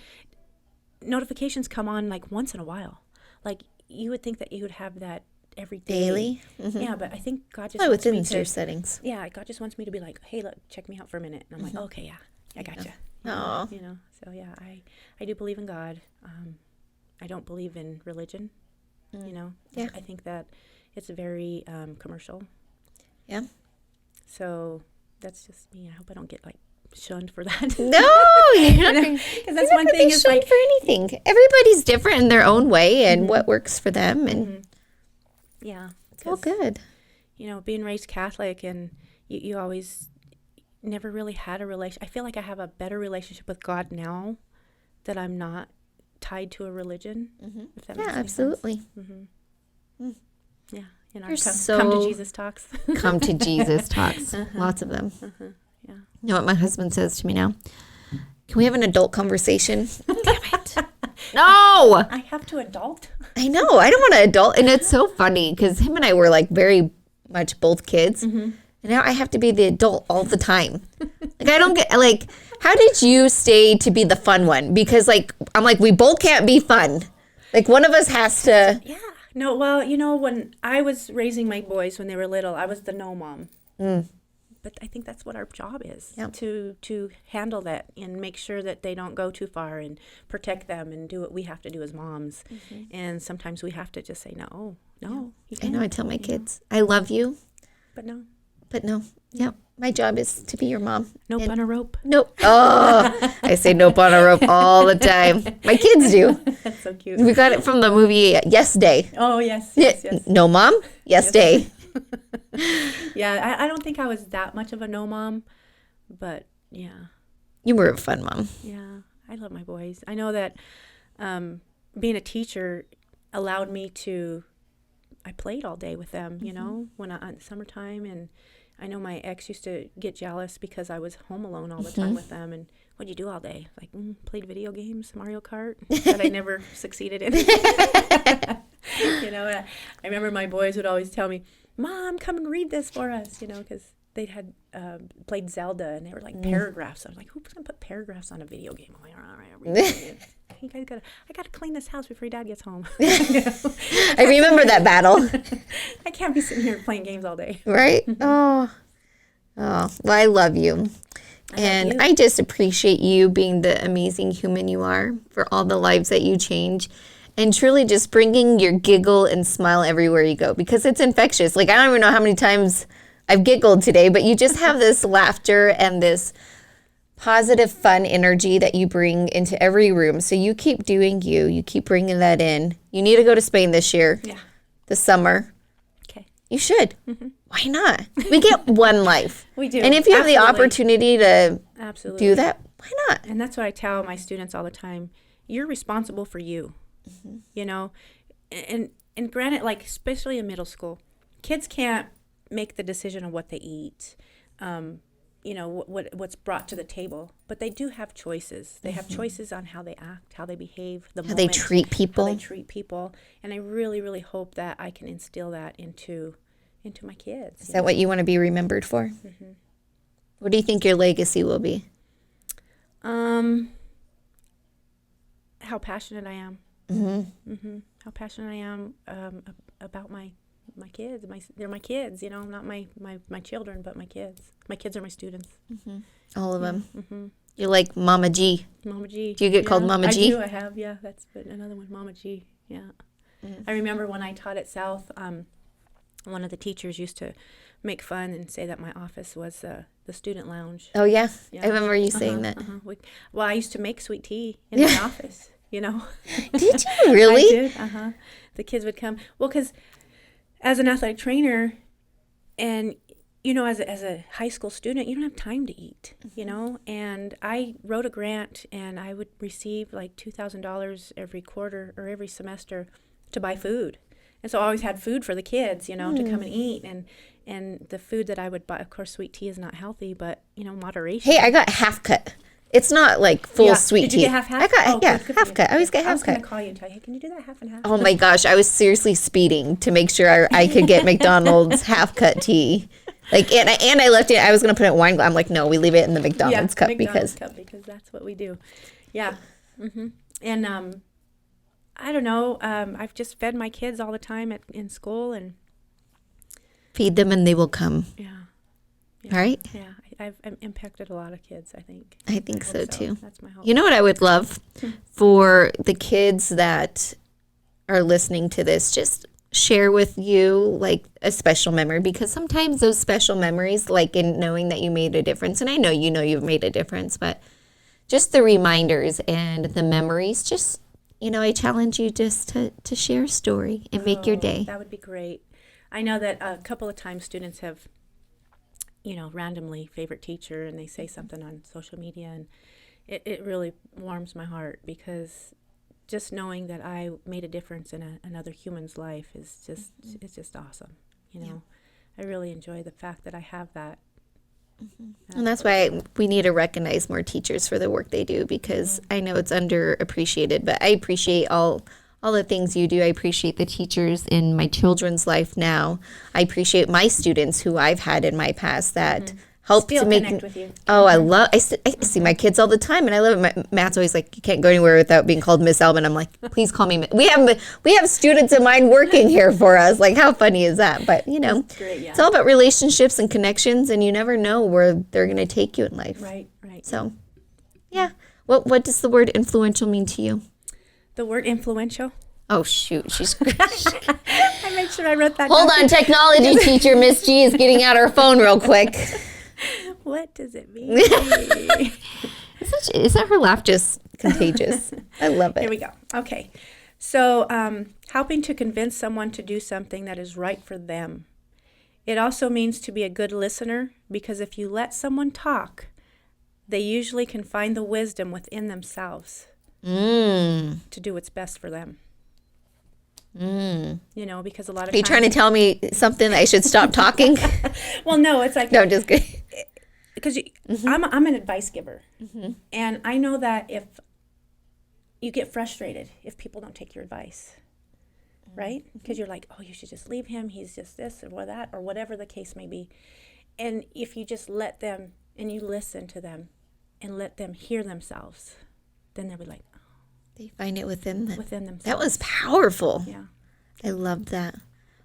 [SPEAKER 2] notifications come on like once in a while. Like you would think that you would have that every day.
[SPEAKER 1] Daily?
[SPEAKER 2] Yeah, but I think God just wants
[SPEAKER 1] within
[SPEAKER 2] me to,
[SPEAKER 1] your settings.
[SPEAKER 2] Yeah, God just wants me to be like, hey, look, check me out for a minute. And I'm like, okay, yeah, I gotcha.
[SPEAKER 1] Oh.
[SPEAKER 2] So yeah, I do believe in God. I don't believe in religion.
[SPEAKER 1] Yeah.
[SPEAKER 2] I think that it's very commercial.
[SPEAKER 1] Yeah.
[SPEAKER 2] So that's just me. I hope I don't get like shunned for that.
[SPEAKER 1] No, you're not
[SPEAKER 2] because that's one thing is like
[SPEAKER 1] for anything. Everybody's different in their own way and what works for them, and
[SPEAKER 2] yeah,
[SPEAKER 1] it's all good.
[SPEAKER 2] Being raised Catholic, and you always never really had a relation. I feel like I have a better relationship with God now that I'm not tied to a religion. If that makes
[SPEAKER 1] absolutely.
[SPEAKER 2] Sense. Yeah,
[SPEAKER 1] You're
[SPEAKER 2] come to Jesus talks.
[SPEAKER 1] Come to Jesus talks. Lots of them.
[SPEAKER 2] Yeah.
[SPEAKER 1] You know what my husband says to me now? Can we have an adult conversation? Damn it. No!
[SPEAKER 2] I have to adult?
[SPEAKER 1] I know. I don't want to adult. And it's so funny because him and I were like very much both kids. And now I have to be the adult all the time. Like I don't get, like, how did you stay to be the fun one? Because like, I'm like, we both can't be fun. Like one of us has to.
[SPEAKER 2] Yeah. No, well, when I was raising my boys when they were little, I was the no mom. but I think that's what our job is,
[SPEAKER 1] Yeah.
[SPEAKER 2] to handle that and make sure that they don't go too far and protect them and do what we have to do as moms. And sometimes we have to just say, no, you
[SPEAKER 1] I know. I
[SPEAKER 2] can't,
[SPEAKER 1] tell my
[SPEAKER 2] you know.
[SPEAKER 1] kids, I love you,
[SPEAKER 2] But no,
[SPEAKER 1] but no. Yeah. My job is to be your mom.
[SPEAKER 2] nope
[SPEAKER 1] And
[SPEAKER 2] on a rope.
[SPEAKER 1] nope. Oh, I say nope on a rope all the time. My kids do.
[SPEAKER 2] That's so cute.
[SPEAKER 1] We got it from the movie Yes Day.
[SPEAKER 2] Oh, yes.
[SPEAKER 1] No, Mom? Yes Day.
[SPEAKER 2] Yeah, I don't think I was that much of a no mom, but yeah.
[SPEAKER 1] You were a fun mom.
[SPEAKER 2] Yeah, I love my boys. I know that being a teacher allowed me to, I played all day with them, you know, when on summertime. And I know my ex used to get jealous because I was home alone all the time with them. And what'd you do all day? Like, played video games, Mario Kart, that I never succeeded in. You know, I remember my boys would always tell me, Mom, come and read this for us, you know, because they had played Zelda and they were like paragraphs. I was like, who's going to put paragraphs on a video game? I'm like, all right, I'll read it. You guys I gotta clean this house before Dad gets home.
[SPEAKER 1] I remember that battle.
[SPEAKER 2] I can't be sitting here playing games all day.
[SPEAKER 1] Right? Oh, well, I love you. And I just appreciate you being the amazing human you are, for all the lives that you change, and truly just bringing your giggle and smile everywhere you go, because it's infectious. Like, I don't even know how many times I've giggled today, but you just have this laughter and this positive, fun energy that you bring into every room. So you keep doing you. You keep bringing that in. You need to go to Spain this year.
[SPEAKER 2] Yeah.
[SPEAKER 1] This summer.
[SPEAKER 2] Okay.
[SPEAKER 1] You should. Why not? We get one life.
[SPEAKER 2] We do.
[SPEAKER 1] And if you have the opportunity to do that, why not?
[SPEAKER 2] And that's what I tell my students all the time. You're responsible for you. You know, and granted, like, especially in middle school, kids can't make the decision of what they eat. You know, what's brought to the table, but they do have choices. They have choices on how they act, how they behave,
[SPEAKER 1] How they treat people.
[SPEAKER 2] And I really, really hope that I can instill that into my kids.
[SPEAKER 1] Is that what you want to be remembered for? What do you think your legacy will be?
[SPEAKER 2] How passionate I am. How passionate I am about my kids. They're my kids, you know, not my children, but my kids. My kids are my students.
[SPEAKER 1] All of them. You're like Mama G.
[SPEAKER 2] Mama G.
[SPEAKER 1] Do you get called Mama G?
[SPEAKER 2] I do. I have. Yeah, that's another one. Mama G. Yeah. I remember when I taught at South, one of the teachers used to make fun and say that my office was the student lounge.
[SPEAKER 1] Oh, yeah? I remember you saying that.
[SPEAKER 2] Well, I used to make sweet tea in my office, you know.
[SPEAKER 1] Did you really?
[SPEAKER 2] I did. The kids would come. Well, because as an athletic trainer, and you know, as a high school student, you don't have time to eat, you know. And I wrote a grant, and I would receive like $2,000 every quarter or every semester to buy food. And so I always had food for the kids, you know, to come and eat. And the food that I would buy, of course, sweet tea is not healthy, but, you know, moderation.
[SPEAKER 1] Hey, I got half cut. It's not like full sweet tea.
[SPEAKER 2] Did you get half?
[SPEAKER 1] I got half cut. I always get half cut.
[SPEAKER 2] I was going to call you and tell you, hey, can you do that half and half?
[SPEAKER 1] Oh my gosh, I was seriously speeding to make sure I could get McDonald's half cut tea. Like, and I left it. I was going to put it in wine glass. I'm like, no, we leave it in the McDonald's cup because
[SPEAKER 2] that's what we do. Yeah. And I don't know. I've just fed my kids all the time in school, and
[SPEAKER 1] feed them and they will come.
[SPEAKER 2] Yeah.
[SPEAKER 1] Right?
[SPEAKER 2] Yeah. I've impacted a lot of kids, I think.
[SPEAKER 1] I think so too.
[SPEAKER 2] That's my hope.
[SPEAKER 1] You know what I would love for the kids that are listening to this, just share with you like a special memory, because sometimes those special memories, like in knowing that you made a difference, and I know you've made a difference, but just the reminders and the memories, just, you know, I challenge you just to share a story and make your day.
[SPEAKER 2] That would be great. I know that a couple of times students have, you know, randomly favorite teacher, and they say something on social media, and it really warms my heart, because just knowing that I made a difference in another human's life is just it's just awesome. You know, I really enjoy the fact that I have that.
[SPEAKER 1] And that's why we need to recognize more teachers for the work they do, because I know it's underappreciated, but I appreciate all the things you do. I appreciate the teachers in my children's life now. I appreciate my students who I've had in my past that help
[SPEAKER 2] Still
[SPEAKER 1] to make.
[SPEAKER 2] connect with you.
[SPEAKER 1] Oh, I see my kids all the time, and I love it. Matt's always like, you can't go anywhere without being called Miss Elvin. I'm like, please call me. We have students of mine working here for us. Like, how funny is that? But
[SPEAKER 2] That's great, yeah.
[SPEAKER 1] it's all about relationships and connections, and you never know where they're going to take you in life.
[SPEAKER 2] Right.
[SPEAKER 1] So, yeah. What does the word influential mean to you?
[SPEAKER 2] The word influential?
[SPEAKER 1] Oh, shoot. She's
[SPEAKER 2] I made sure I wrote that
[SPEAKER 1] Hold
[SPEAKER 2] down.
[SPEAKER 1] on, technology teacher Miss G is getting out her phone real quick.
[SPEAKER 2] What does it mean?
[SPEAKER 1] Isn't her laugh just contagious? I love it.
[SPEAKER 2] Here we go. Okay. So, helping to convince someone to do something that is right for them. It also means to be a good listener, because if you let someone talk, they usually can find the wisdom within themselves to do what's best for them. Because a lot of
[SPEAKER 1] Are you trying to tell me something that I should stop talking?
[SPEAKER 2] Well, no, it's like...
[SPEAKER 1] No, I'm just kidding.
[SPEAKER 2] Because I'm an advice giver. And I know that if you get frustrated if people don't take your advice, right? Because you're like, oh, you should just leave him. He's just this or that or whatever the case may be. And if you just let them and you listen to them and let them hear themselves, then they'll be like, oh.
[SPEAKER 1] They find it within
[SPEAKER 2] themselves.
[SPEAKER 1] That was powerful.
[SPEAKER 2] Yeah.
[SPEAKER 1] I loved that.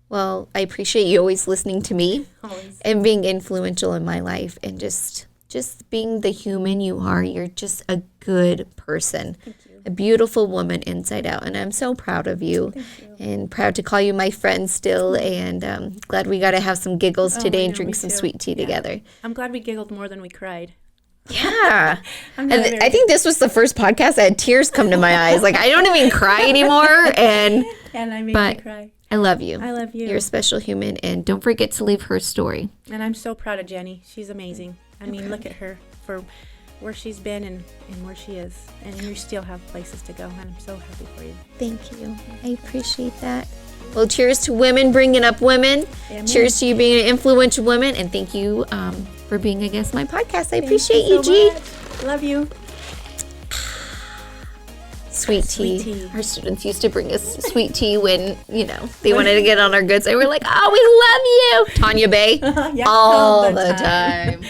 [SPEAKER 1] Well, I appreciate you always listening to me.
[SPEAKER 2] Always.
[SPEAKER 1] And being influential in my life, and just being the human you are. You're just a good person.
[SPEAKER 2] Thank you.
[SPEAKER 1] A beautiful woman inside out, and I'm so proud of you.
[SPEAKER 2] Thank you.
[SPEAKER 1] And proud to call you my friend still, and glad we got to have some giggles today
[SPEAKER 2] I
[SPEAKER 1] and
[SPEAKER 2] know,
[SPEAKER 1] drink
[SPEAKER 2] me
[SPEAKER 1] some
[SPEAKER 2] too.
[SPEAKER 1] sweet tea together.
[SPEAKER 2] I'm glad we giggled more than we cried.
[SPEAKER 1] Yeah.
[SPEAKER 2] I'm
[SPEAKER 1] And
[SPEAKER 2] not very
[SPEAKER 1] I think this was the first podcast that had tears come to my eyes. Like, I don't even cry anymore, and
[SPEAKER 2] I made
[SPEAKER 1] but
[SPEAKER 2] me cry.
[SPEAKER 1] I love you.
[SPEAKER 2] I love you.
[SPEAKER 1] You're a special human, and don't forget to leave her story.
[SPEAKER 2] And I'm so proud of Jenny. She's amazing. I mean, look at her for where she's been and where she is. And you still have places to go, and I'm so happy for you.
[SPEAKER 1] Thank you. I appreciate that. Well, cheers to women bringing up women.
[SPEAKER 2] Amen.
[SPEAKER 1] Cheers to you being an influential woman, and thank you for being a guest on my podcast. I appreciate you,
[SPEAKER 2] so
[SPEAKER 1] G.
[SPEAKER 2] much. Love you.
[SPEAKER 1] Sweet tea.
[SPEAKER 2] Sweet tea.
[SPEAKER 1] Our students used to bring us sweet tea when, they wanted to get on our goods. They were like, oh, we love you. Tanya Bay.
[SPEAKER 2] Yeah,
[SPEAKER 1] all the time.